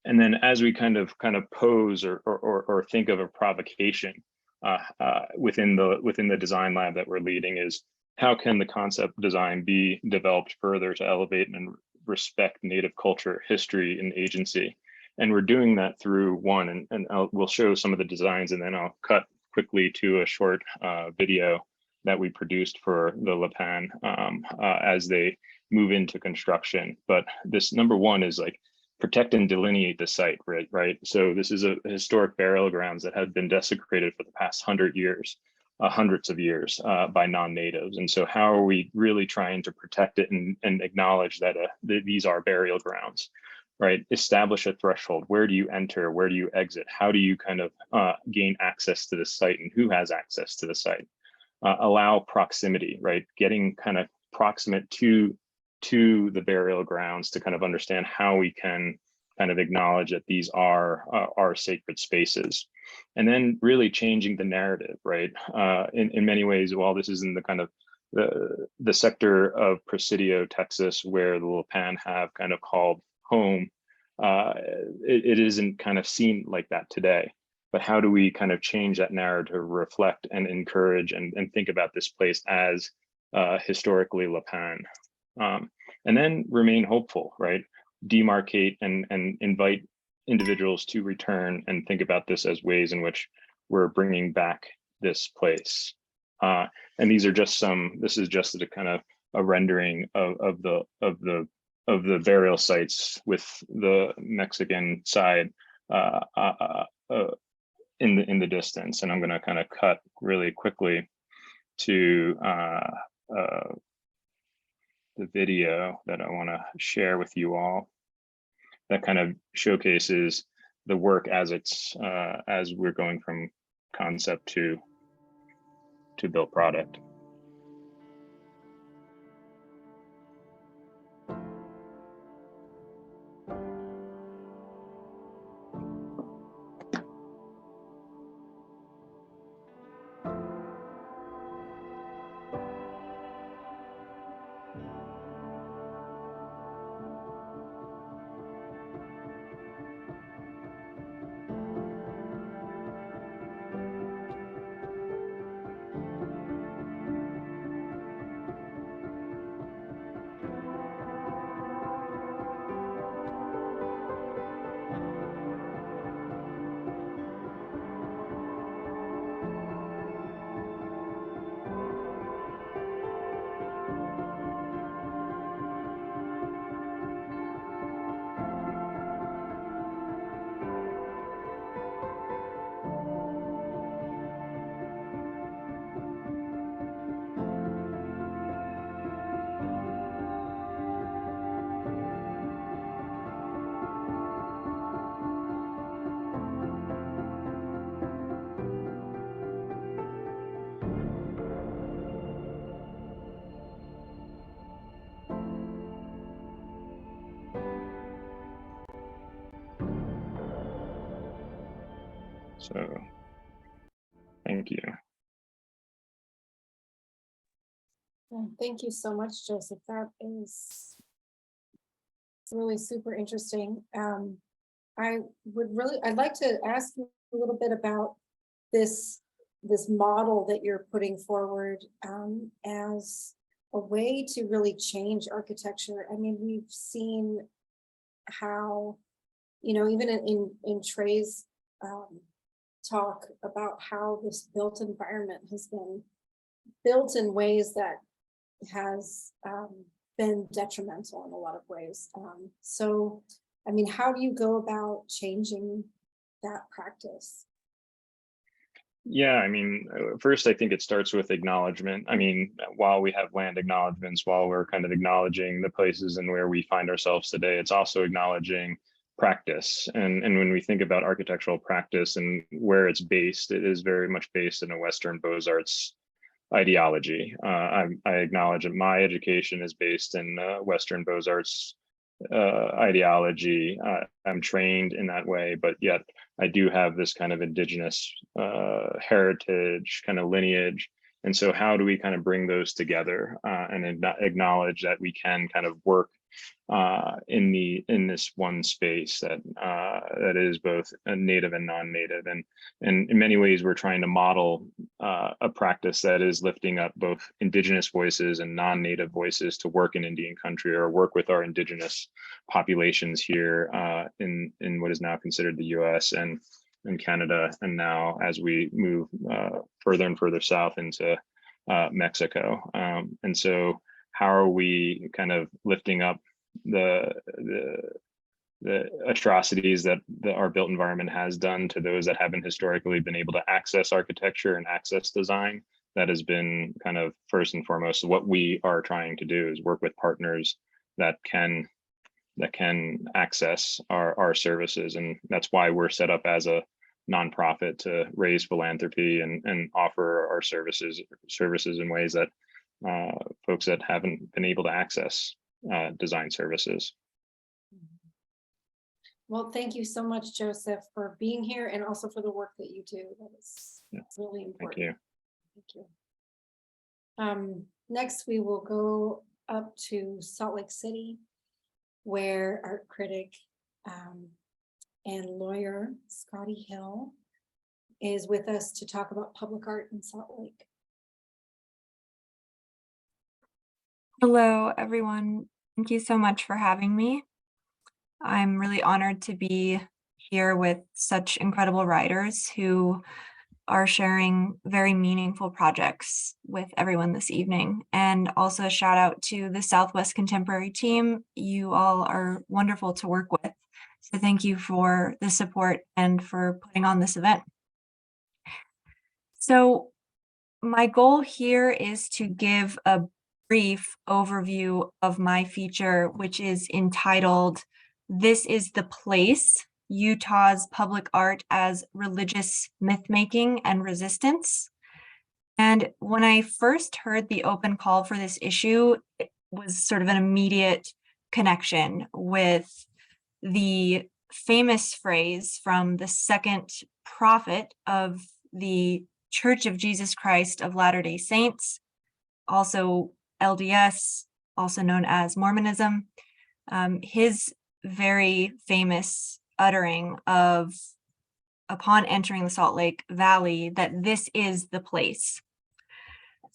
And then as we kind of pose or think of a provocation, within the design lab that we're leading, is how can the concept design be developed further to elevate and respect Native culture, history, and agency? And we're doing that through one, and we'll show some of the designs, and then I'll cut quickly to a short video that we produced for the Lipan as they move into construction. But this number one is like, protect and delineate the site, right? So this is a historic burial grounds that have been desecrated for the past 100 years, hundreds of years by non-natives. And so how are we really trying to protect it and acknowledge that these are burial grounds, right? Establish a threshold. Where do you enter? Where do you exit? How do you kind of gain access to the site, and who has access to the site? Allow proximity, right? Getting kind of proximate to the burial grounds to kind of understand how we can kind of acknowledge that these are sacred spaces. And then really changing the narrative, right? In many ways, while this is in the kind of the sector of Presidio, Texas, where the Lipan have kind of called home, it isn't kind of seen like that today. But how do we kind of change that narrative, reflect and encourage and think about this place as historically Lipan? And then remain hopeful, right? Demarcate and invite individuals to return and think about this as ways in which we're bringing back this place. And these are just this is just a kind of a rendering of the burial sites with the Mexican side in the distance. And I'm going to kind of cut really quickly to the video that I want to share with you all that kind of showcases the work as as we're going from concept to built product. So, thank you. Thank you so much, Joseph. That is really super interesting. I'd like to ask you a little bit about this model that you're putting forward as a way to really change architecture. I mean, we've seen how, even in Trey's talk about how this built environment has been built in ways that has been detrimental in a lot of ways. So, I mean, how do you go about changing that practice? Yeah, I mean, first, I think it starts with acknowledgement. I mean, while we have land acknowledgements, while we're kind of acknowledging the places and where we find ourselves today, it's also acknowledging practice. And when we think about architectural practice and where it's based, it is very much based in a Western Beaux-Arts ideology. I acknowledge that my education is based in Western Beaux-Arts ideology. I'm trained in that way, but yet I do have this kind of indigenous heritage, kind of lineage. And so how do we kind of bring those together and acknowledge that we can kind of work in this one space that is both native and non-native, and in many ways we're trying to model a practice that is lifting up both indigenous voices and non-native voices to work in Indian country or work with our indigenous populations here in what is now considered the U.S. and Canada, and now as we move further and further south into Mexico. And so how are we kind of lifting up the atrocities that our built environment has done to those that haven't historically been able to access architecture and access design? That has been kind of first and foremost what we are trying to do, is work with partners that can access our services. And that's why we're set up as a nonprofit to raise philanthropy and offer our services in ways that folks that haven't been able to access design services. Well, thank you so much, Joseph, for being here and also for the work that you do. That is really important. Thank you. Thank you. Next, we will go up to Salt Lake City, where art critic and lawyer Scotti Hill is with us to talk about public art in Salt Lake. Hello, everyone. Thank you so much for having me. I'm really honored to be here with such incredible writers who are sharing very meaningful projects with everyone this evening. And also a shout out to the Southwest Contemporary team. You all are wonderful to work with. So thank you for the support and for putting on this event. So my goal here is to give a brief overview of my feature, which is entitled, "This is the Place, Utah's Public Art as Religious Myth-Making and Resistance." And when I first heard the open call for this issue, it was sort of an immediate connection with the famous phrase from the second prophet of the Church of Jesus Christ of Latter-day Saints, also LDS, also known as Mormonism. His very famous uttering of, upon entering the Salt Lake Valley, that this is the place.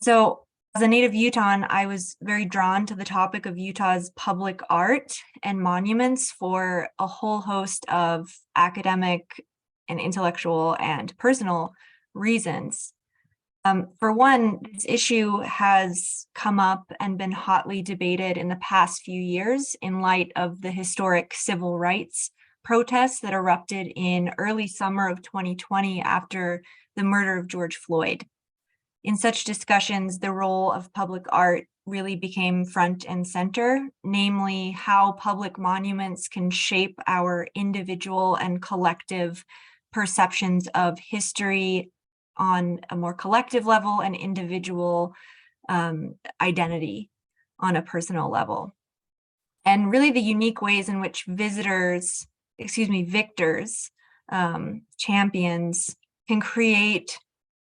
So as a native Utahn, I was very drawn to the topic of Utah's public art and monuments for a whole host of academic and intellectual and personal reasons. For one, this issue has come up and been hotly debated in the past few years in light of the historic civil rights protests that erupted in early summer of 2020 after the murder of George Floyd. In such discussions, the role of public art really became front and center, namely how public monuments can shape our individual and collective perceptions of history on a more collective level and individual identity on a personal level. And really the unique ways in which victors, champions can create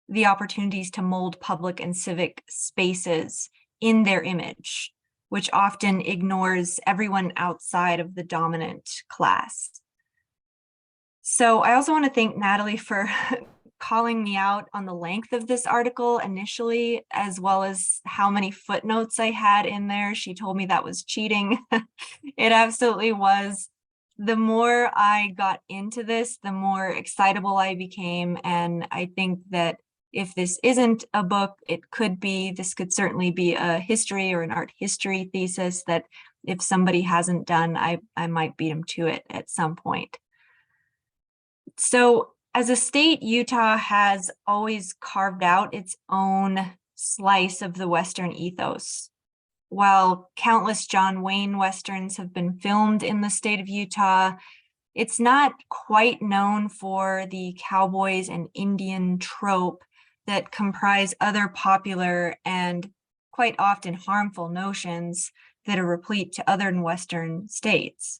the opportunities to mold public and civic spaces in their image, which often ignores everyone outside of the dominant class. So I also want to thank Natalie for calling me out on the length of this article initially, as well as how many footnotes I had in there. She told me that was cheating. It absolutely was. The more I got into this, the more excitable I became. And I think that if this isn't a book, this could certainly be a history or an art history thesis that if somebody hasn't done, I might beat them to it at some point. So as a state, Utah has always carved out its own slice of the Western ethos. While countless John Wayne Westerns have been filmed in the state of Utah, it's not quite known for the cowboys and Indian trope that comprise other popular and quite often harmful notions that are replete to other Western states.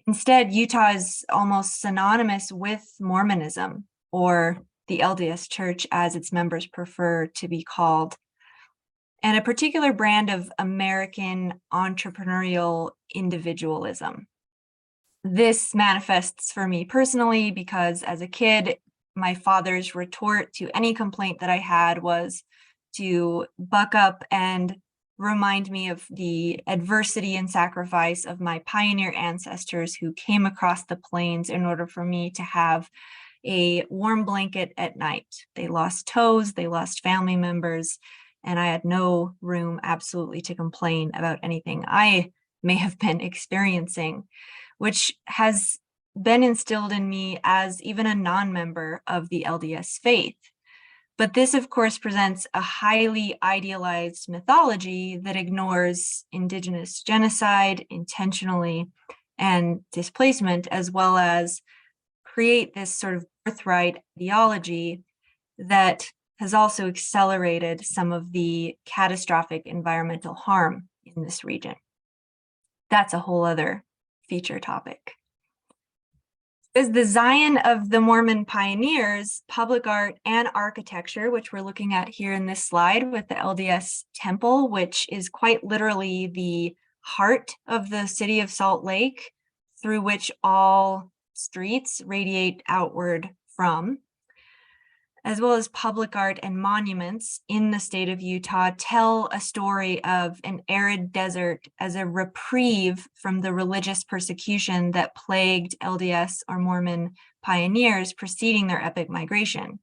Instead, Utah is almost synonymous with Mormonism, or the LDS Church as its members prefer to be called, and a particular brand of American entrepreneurial individualism. This manifests for me personally because as a kid, my father's retort to any complaint that I had was to buck up and remind me of the adversity and sacrifice of my pioneer ancestors who came across the plains in order for me to have a warm blanket at night. They lost toes, they lost family members, and I had no room absolutely to complain about anything I may have been experiencing, which has been instilled in me as even a non-member of the LDS faith. But this, of course, presents a highly idealized mythology that ignores Indigenous genocide intentionally and displacement, as well as create this sort of birthright ideology that has also accelerated some of the catastrophic environmental harm in this region. That's a whole other feature topic. As the Zion of the Mormon pioneers, public art and architecture, which we're looking at here in this slide with the LDS Temple, which is quite literally the heart of the city of Salt Lake, through which all streets radiate outward from, as well as public art and monuments in the state of Utah, tell a story of an arid desert as a reprieve from the religious persecution that plagued LDS or Mormon pioneers preceding their epic migration.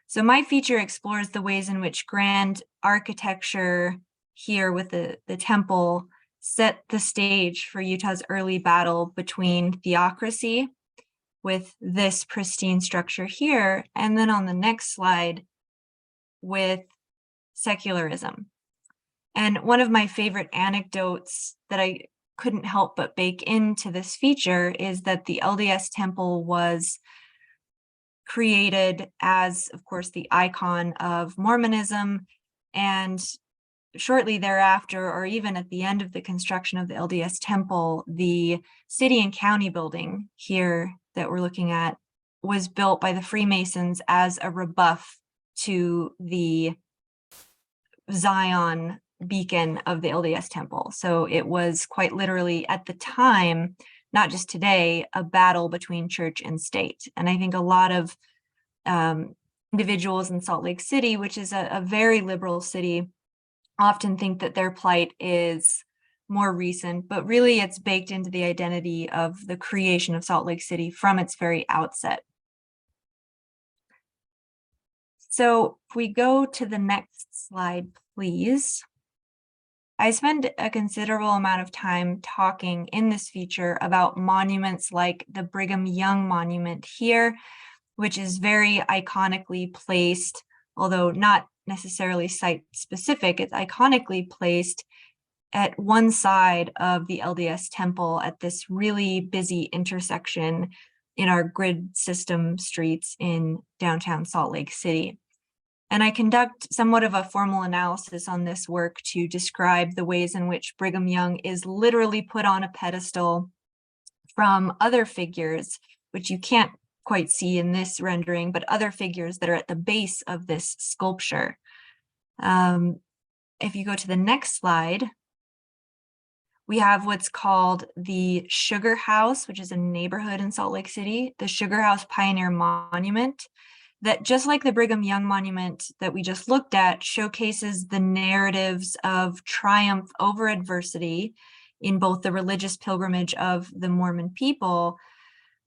So my feature explores the ways in which grand architecture here with the temple set the stage for Utah's early battle between theocracy, with this pristine structure here, and then on the next slide with secularism. And one of my favorite anecdotes that I couldn't help but bake into this feature is that the LDS Temple was created as, of course, the icon of Mormonism, and shortly thereafter, or even at the end of the construction of the LDS Temple, the city and county building here that we're looking at was built by the Freemasons as a rebuff to the Zion beacon of the LDS Temple. So it was quite literally at the time, not just today, a battle between church and state. And I think a lot of individuals in Salt Lake City, which is a very liberal city, often think that their plight is more recent, but really it's baked into the identity of the creation of Salt Lake City from its very outset. So if we go to the next slide, please. I spend a considerable amount of time talking in this feature about monuments like the Brigham Young Monument here, which is very iconically placed, although not necessarily site specific, it's iconically placed at one side of the LDS Temple at this really busy intersection in our grid system streets in downtown Salt Lake City. And I conduct somewhat of a formal analysis on this work to describe the ways in which Brigham Young is literally put on a pedestal from other figures, which you can't quite see in this rendering, but other figures that are at the base of this sculpture. If you go to the next slide, we have what's called the Sugar House, which is a neighborhood in Salt Lake City, the Sugar House Pioneer Monument, that just like the Brigham Young Monument that we just looked at, showcases the narratives of triumph over adversity in both the religious pilgrimage of the Mormon people,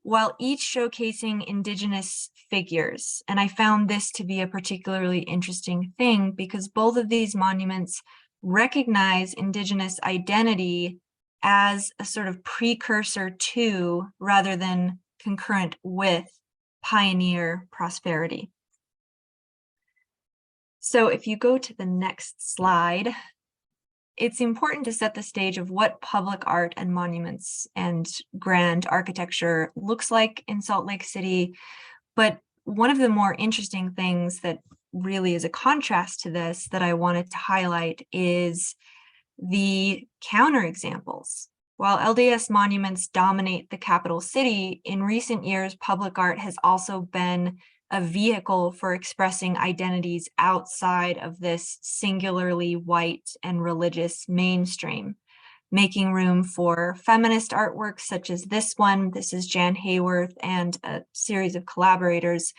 while each showcasing indigenous figures. And I found this to be a particularly interesting thing because both of these monuments recognize indigenous identity as a sort of precursor to, rather than concurrent with, pioneer prosperity. So if you go to the next slide, it's important to set the stage of what public art and monuments and grand architecture looks like in Salt Lake City. But one of the more interesting things that really is a contrast to this that I wanted to highlight is the counterexamples. While LDS monuments dominate the capital city, in recent years, public art has also been a vehicle for expressing identities outside of this singularly white and religious mainstream, making room for feminist artworks such as this one. This is Jan Hayworth and a series of collaborators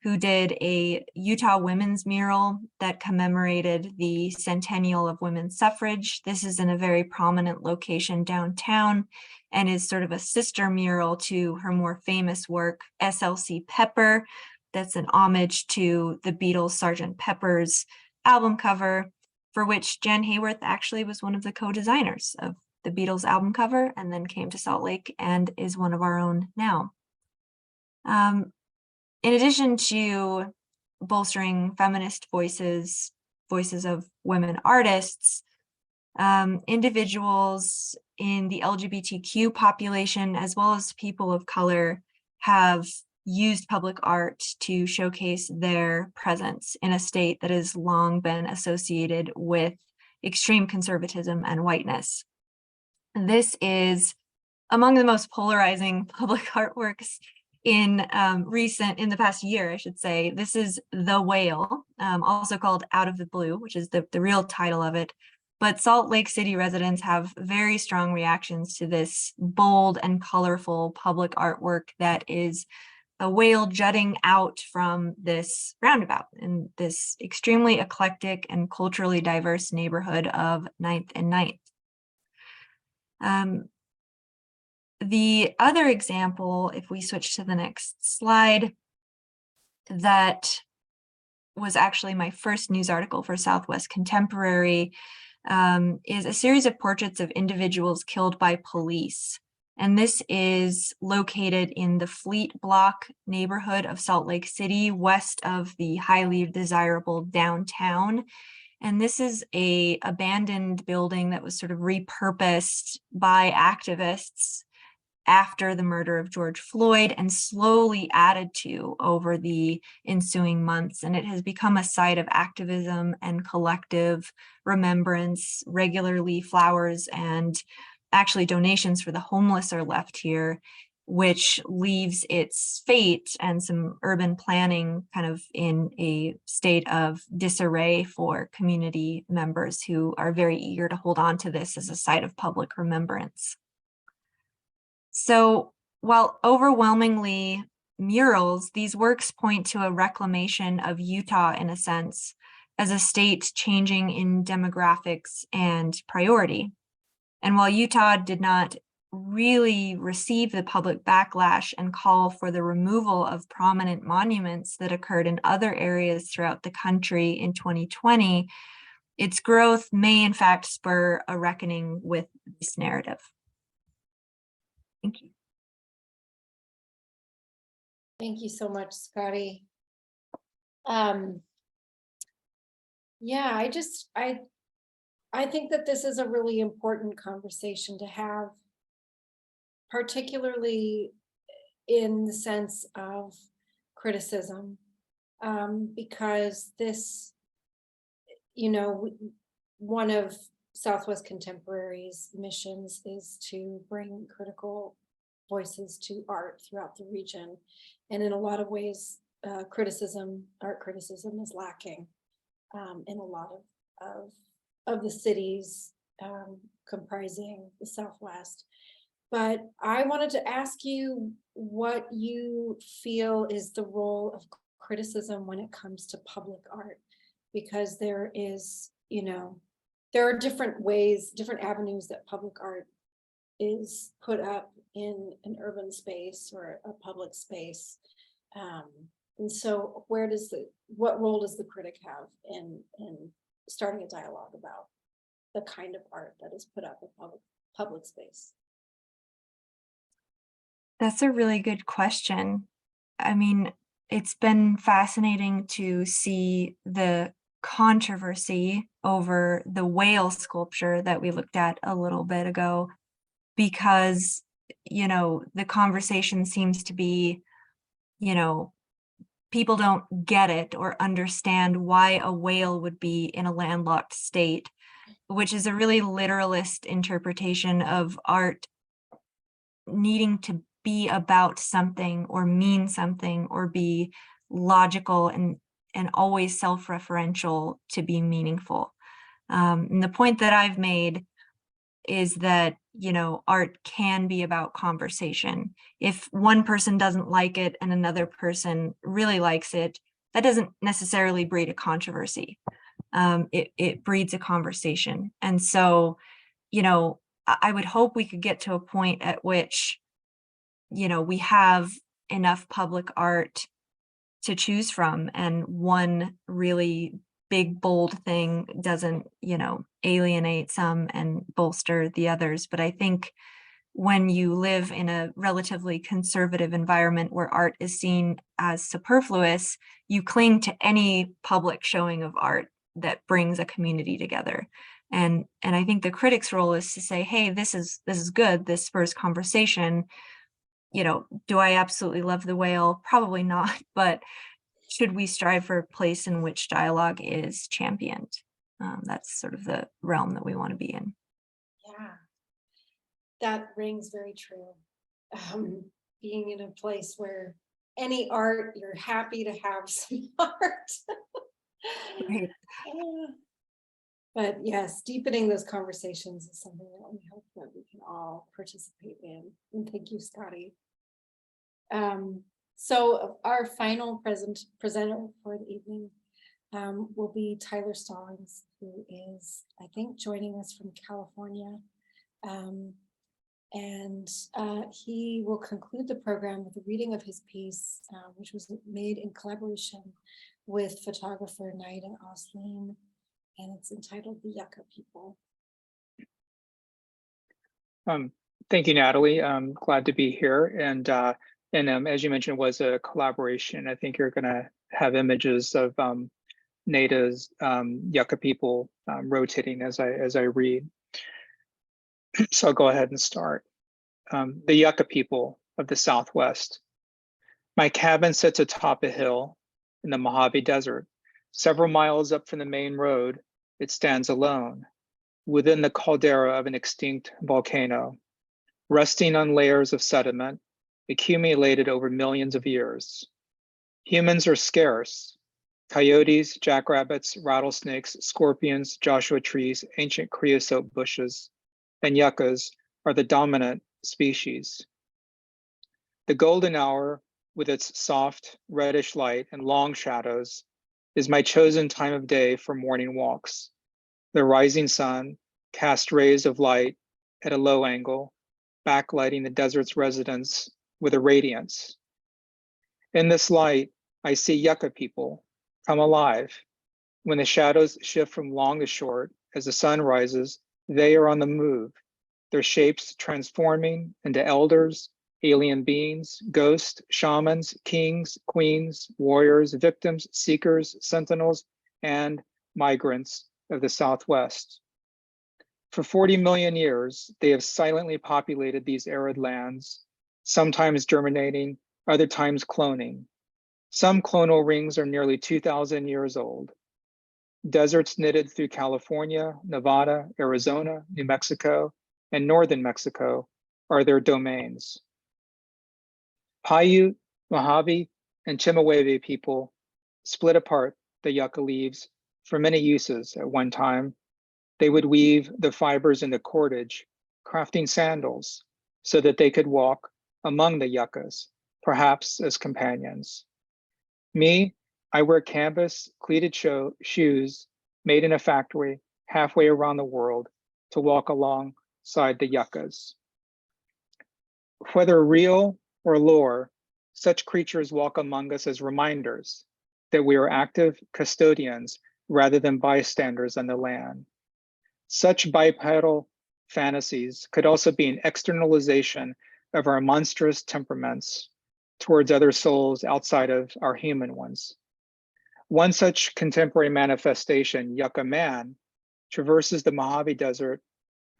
who did a Utah women's mural that commemorated the centennial of women's suffrage. This is in a very prominent location downtown and is sort of a sister mural to her more famous work, SLC Pepper. That's an homage to the Beatles' Sgt. Pepper's album cover, for which Jan Hayworth actually was one of the co-designers of the Beatles album cover and then came to Salt Lake and is one of our own now. In addition to bolstering feminist voices of women artists, individuals in the LGBTQ population, as well as people of color, have used public art to showcase their presence in a state that has long been associated with extreme conservatism and whiteness. This is among the most polarizing public artworks in the past year, I should say. This is The Whale, also called Out of the Blue, which is the real title of it. But Salt Lake City residents have very strong reactions to this bold and colorful public artwork that is a whale jutting out from this roundabout in this extremely eclectic and culturally diverse neighborhood of 9th and 9th. The other example, if we switch to the next slide, that was actually my first news article for Southwest Contemporary, is a series of portraits of individuals killed by police. And this is located in the Fleet Block neighborhood of Salt Lake City, west of the highly desirable downtown. And this is an abandoned building that was sort of repurposed by activists after the murder of George Floyd and slowly added to over the ensuing months. And it has become a site of activism and collective remembrance. Regularly, flowers and actually donations for the homeless are left here, which leaves its fate and some urban planning kind of in a state of disarray for community members who are very eager to hold on to this as a site of public remembrance. So while overwhelmingly murals, these works point to a reclamation of Utah in a sense, as a state changing in demographics and priority. And while Utah did not really receive the public backlash and call for the removal of prominent monuments that occurred in other areas throughout the country in 2020, its growth may in fact spur a reckoning with this narrative. Thank you. Thank you so much, Scotti. Yeah, I think that this is a really important conversation to have, particularly in the sense of criticism, because this, one of Southwest Contemporary's missions is to bring critical voices to art throughout the region. And in a lot of ways, art criticism is lacking in a lot of the cities comprising the Southwest. But I wanted to ask you what you feel is the role of criticism when it comes to public art, because there is, there are different ways, different avenues that public art is put up in an urban space or a public space. And so what role does the critic have in starting a dialogue about the kind of art that is put up in public space? That's a really good question. I mean, it's been fascinating to see the controversy over the whale sculpture that we looked at a little bit ago, because, the conversation seems to be, people don't get it or understand why a whale would be in a landlocked state, which is a really literalist interpretation of art needing to be about something or mean something or be logical and always self-referential to be meaningful. And the point that I've made is that, art can be about conversation. If one person doesn't like it and another person really likes it, that doesn't necessarily breed a controversy. It breeds a conversation. And so, I would hope we could get to a point at which, we have enough public art to choose from, and one really big, bold thing doesn't, alienate some and bolster the others. But I think when you live in a relatively conservative environment where art is seen as superfluous, you cling to any public showing of art that brings a community together. And I think the critic's role is to say, hey, this is good, this spurs conversation, do I absolutely love the whale? Probably not, but should we strive for a place in which dialogue is championed? That's sort of the realm that we want to be in. Yeah, that rings very true. Being in a place where any art, you're happy to have some art. Right. But yes, deepening those conversations is something that we hope that we can all participate in. And thank you, Scotti. So our final presenter for the evening will be Tyler Stallings, who is, I think, joining us from California. He will conclude the program with a reading of his piece, which was made in collaboration with photographer Naida Osline, and it's entitled The Yucca People. Thank you, Natalie. I'm glad to be here. And as you mentioned, it was a collaboration. I think you're going to have images of Naida's Yucca People rotating as I read. So I'll go ahead and start. The Yucca People of the Southwest. My cabin sits atop a hill in the Mojave Desert. Several miles up from the main road, it stands alone, within the caldera of an extinct volcano, resting on layers of sediment accumulated over millions of years. Humans are scarce. Coyotes, jackrabbits, rattlesnakes, scorpions, Joshua trees, ancient creosote bushes, and yuccas are the dominant species. The golden hour, with its soft reddish light and long shadows, is my chosen time of day for morning walks. The rising sun casts rays of light at a low angle, backlighting the desert's residents with a radiance. In this light, I see Yucca People come alive. When the shadows shift from long to short, as the sun rises, they are on the move, their shapes transforming into elders, alien beings, ghosts, shamans, kings, queens, warriors, victims, seekers, sentinels, and migrants of the Southwest. For 40 million years, they have silently populated these arid lands, sometimes germinating, other times cloning. Some clonal rings are nearly 2,000 years old. Deserts knitted through California, Nevada, Arizona, New Mexico, and northern Mexico are their domains. Paiute, Mojave, and Chihuahuan people split apart the yucca leaves for many uses at one time. They would weave the fibers into cordage, crafting sandals so that they could walk among the yuccas, perhaps as companions. Me, I wear canvas cleated shoes made in a factory halfway around the world to walk alongside the yuccas. Whether real or lore, such creatures walk among us as reminders that we are active custodians rather than bystanders on the land. Such bipedal fantasies could also be an externalization of our monstrous temperaments towards other souls outside of our human ones. One such contemporary manifestation, Yucca Man, traverses the Mojave Desert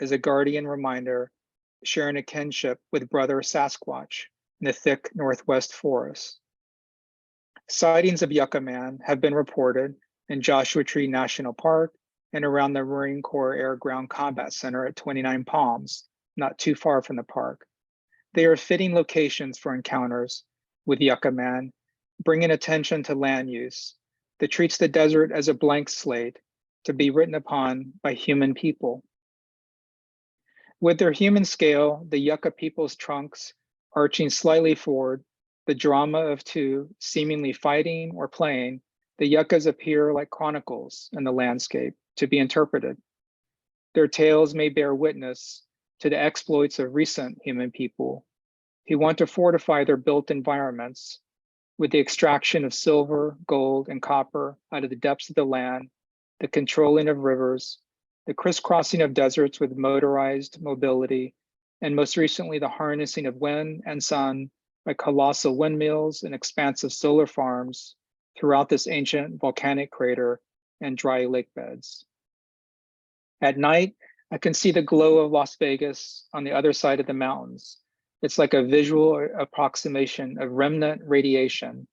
as a guardian reminder, sharing a kinship with brother Sasquatch in the thick Northwest forest. Sightings of Yucca Man have been reported in Joshua Tree National Park and around the Marine Corps Air Ground Combat Center at 29 Palms, not too far from the park. They are fitting locations for encounters with Yucca Man, bringing attention to land use that treats the desert as a blank slate to be written upon by human people. With their human scale, the Yucca People's trunks arching slightly forward, the drama of two seemingly fighting or playing, the yuccas appear like chronicles in the landscape to be interpreted. Their tales may bear witness to the exploits of recent human people who want to fortify their built environments with the extraction of silver, gold, and copper out of the depths of the land, the controlling of rivers, the crisscrossing of deserts with motorized mobility, and most recently, the harnessing of wind and sun by colossal windmills and expansive solar farms throughout this ancient volcanic crater and dry lake beds. At night, I can see the glow of Las Vegas on the other side of the mountains, It's like a visual approximation of remnant radiation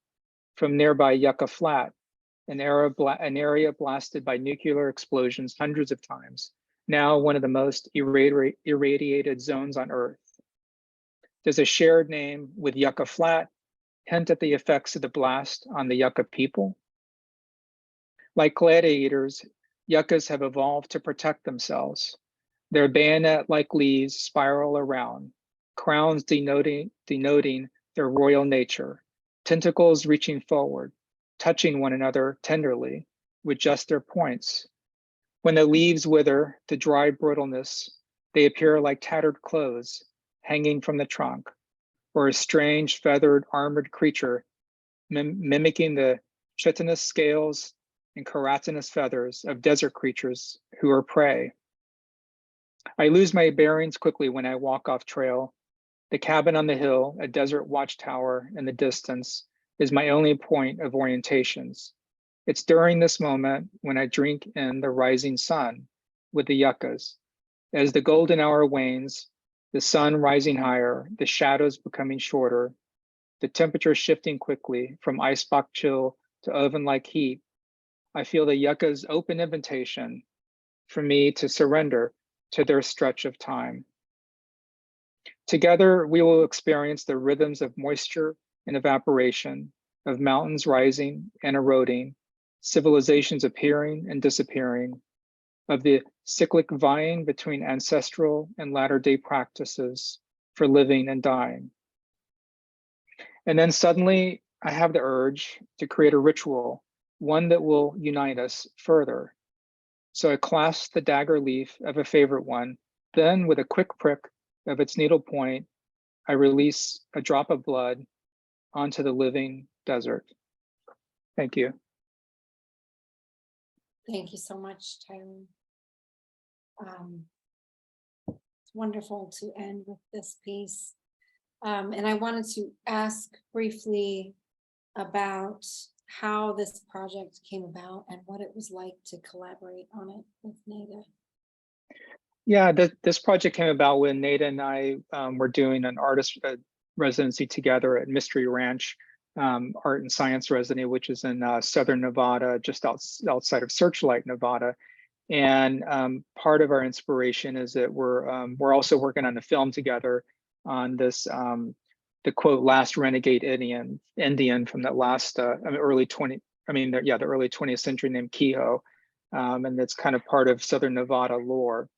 from nearby Yucca Flat, an area blasted by nuclear explosions hundreds of times, now one of the most irradiated zones on Earth. Does a shared name with Yucca Flat hint at the effects of the blast on the Yucca people? Like gladiators, yuccas have evolved to protect themselves. Their bayonet-like leaves spiral around, crowns denoting their royal nature, tentacles reaching forward, touching one another tenderly with just their points. When the leaves wither to dry brittleness, they appear like tattered clothes hanging from the trunk, or a strange feathered armored creature mimicking the chitinous scales and keratinous feathers of desert creatures who are prey. I lose my bearings quickly when I walk off trail. The cabin on the hill, a desert watchtower in the distance, is my only point of orientations. It's during this moment when I drink in the rising sun with the yuccas. As the golden hour wanes, the sun rising higher, the shadows becoming shorter, the temperature shifting quickly from icebox chill to oven-like heat, I feel the yucca's open invitation for me to surrender to their stretch of time. Together, we will experience the rhythms of moisture and evaporation, of mountains rising and eroding, civilizations appearing and disappearing, of the cyclic vying between ancestral and latter-day practices for living and dying. And then suddenly, I have the urge to create a ritual, one that will unite us further. So I clasp the dagger leaf of a favorite one, then with a quick prick of its needle point, I release a drop of blood onto the living desert. Thank you. Thank you so much, Tyron. It's wonderful to end with this piece. And I wanted to ask briefly about how this project came about and what it was like to collaborate on it with Naida. Yeah, this project came about when Naida and I were doing an artist residency together at Mystery Ranch Art and Science Residency, which is in Southern Nevada, just outside of Searchlight, Nevada. And part of our inspiration is that we're also working on a film together on this, the quote, last renegade Indian from that last, the early 20th century named Kehoe. And that's kind of part of Southern Nevada lore.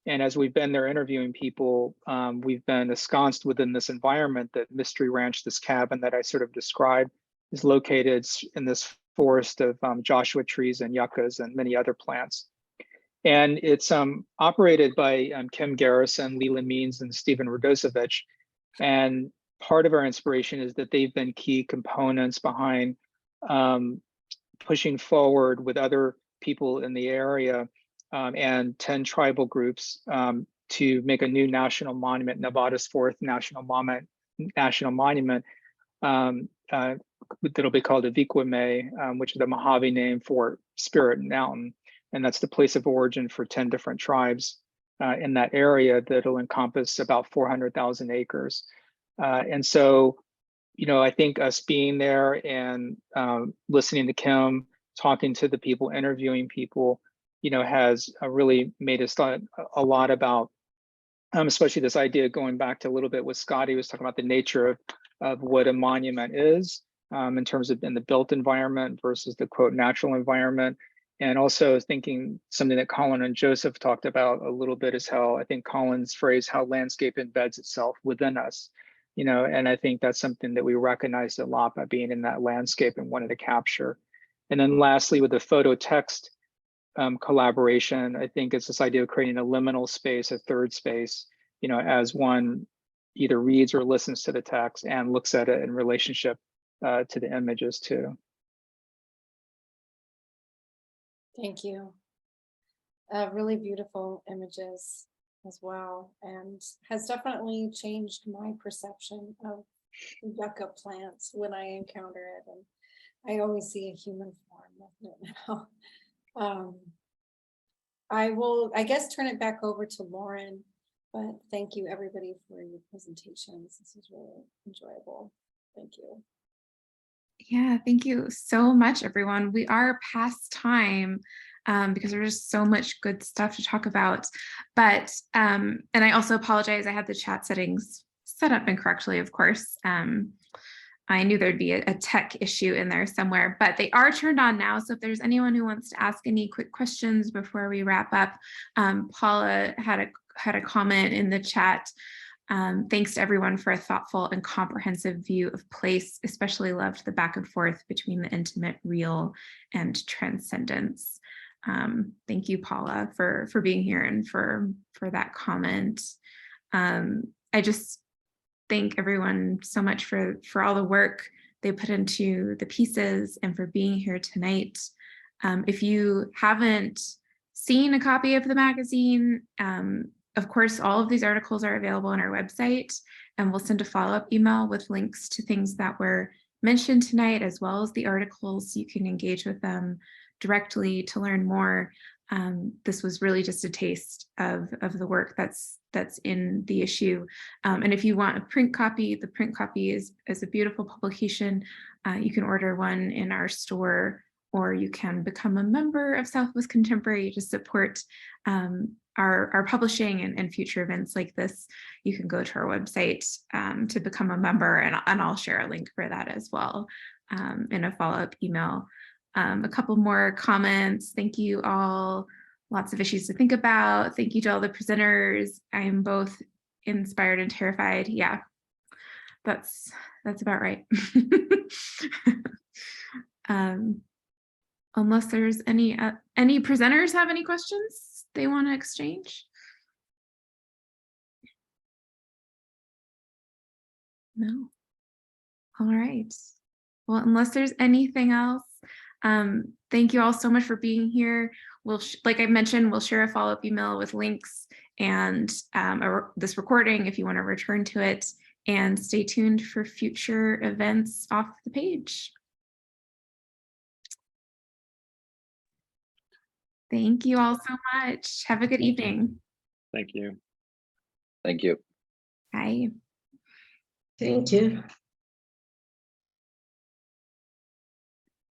And as we've been there interviewing people, we've been ensconced within this environment that Mystery Ranch, this cabin that I sort of described, is located in this forest of Joshua trees and yuccas and many other plants. And it's operated by Kim Garrison, Leland Means, and Stephen Radosevich. And part of our inspiration is that they've been key components behind pushing forward with other people in the area and 10 tribal groups to make a new national monument, Nevada's fourth national monument, that'll be called Aviquame, which is the Mojave name for Spirit Mountain. And that's the place of origin for 10 different tribes in that area that'll encompass about 400,000 acres. And so, you know, I think us being there and listening to Kim, talking to the people, interviewing people, you know, has really made us thought a lot about, especially this idea going back to a little bit what Scotti was talking about, the nature of what a monument is in terms of in the built environment versus the quote natural environment. And also thinking something that Colin and Joseph talked about a little bit is how I think Colin's phrase, how landscape embeds itself within us, you know, and I think that's something that we recognized a lot by being in that landscape and wanted to capture. And then lastly, with the photo text collaboration, I think it's this idea of creating a liminal space, a third space, you know, as one either reads or listens to the text and looks at it in relationship to the images too. Thank you. Really beautiful images as well, and has definitely changed my perception of yucca plants when I encounter it. And I always see a human form of it now. I will, I guess, turn it back over to Lauren But thank you, everybody, for your presentations. This is really enjoyable. Thank you. Yeah, thank you so much, everyone. We are past time because there's just so much good stuff to talk about. But, and I also apologize, I had the chat settings set up incorrectly, of course. I knew there'd be a tech issue in there somewhere, but they are turned on now. So if there's anyone who wants to ask any quick questions before we wrap up, Paula had a comment in the chat. Thanks to everyone for a thoughtful and comprehensive view of place, especially loved the back and forth between the intimate, real, and transcendence. Thank you, Paula, for being here and for that comment. I just thank everyone so much for all the work they put into the pieces and for being here tonight. If you haven't seen a copy of the magazine, of course, all of these articles are available on our website, and we'll send a follow-up email with links to things that were mentioned tonight, as well as the articles. You can engage with them directly to learn more. This was really just a taste of the work that's in the issue. And if you want a print copy, the print copy is a beautiful publication. You can order one in our store, or you can become a member of Southwest Contemporary to support our publishing and future events like this. You can go to our website to become a member, and I'll share a link for that as well in a follow-up email. A couple more comments. Thank you all. Lots of issues to think about. Thank you to all the presenters. I'm both inspired and terrified. Yeah, that's about right. Unless there's any presenters have any questions they want to exchange? No. All right. Well, unless there's anything else, thank you all so much for being here. Like I mentioned, we'll share a follow-up email with links and this recording if you want to return to it, and stay tuned for future events off the page. Thank you all so much. Have a good evening. Thank you. Thank you. Bye. Thank you.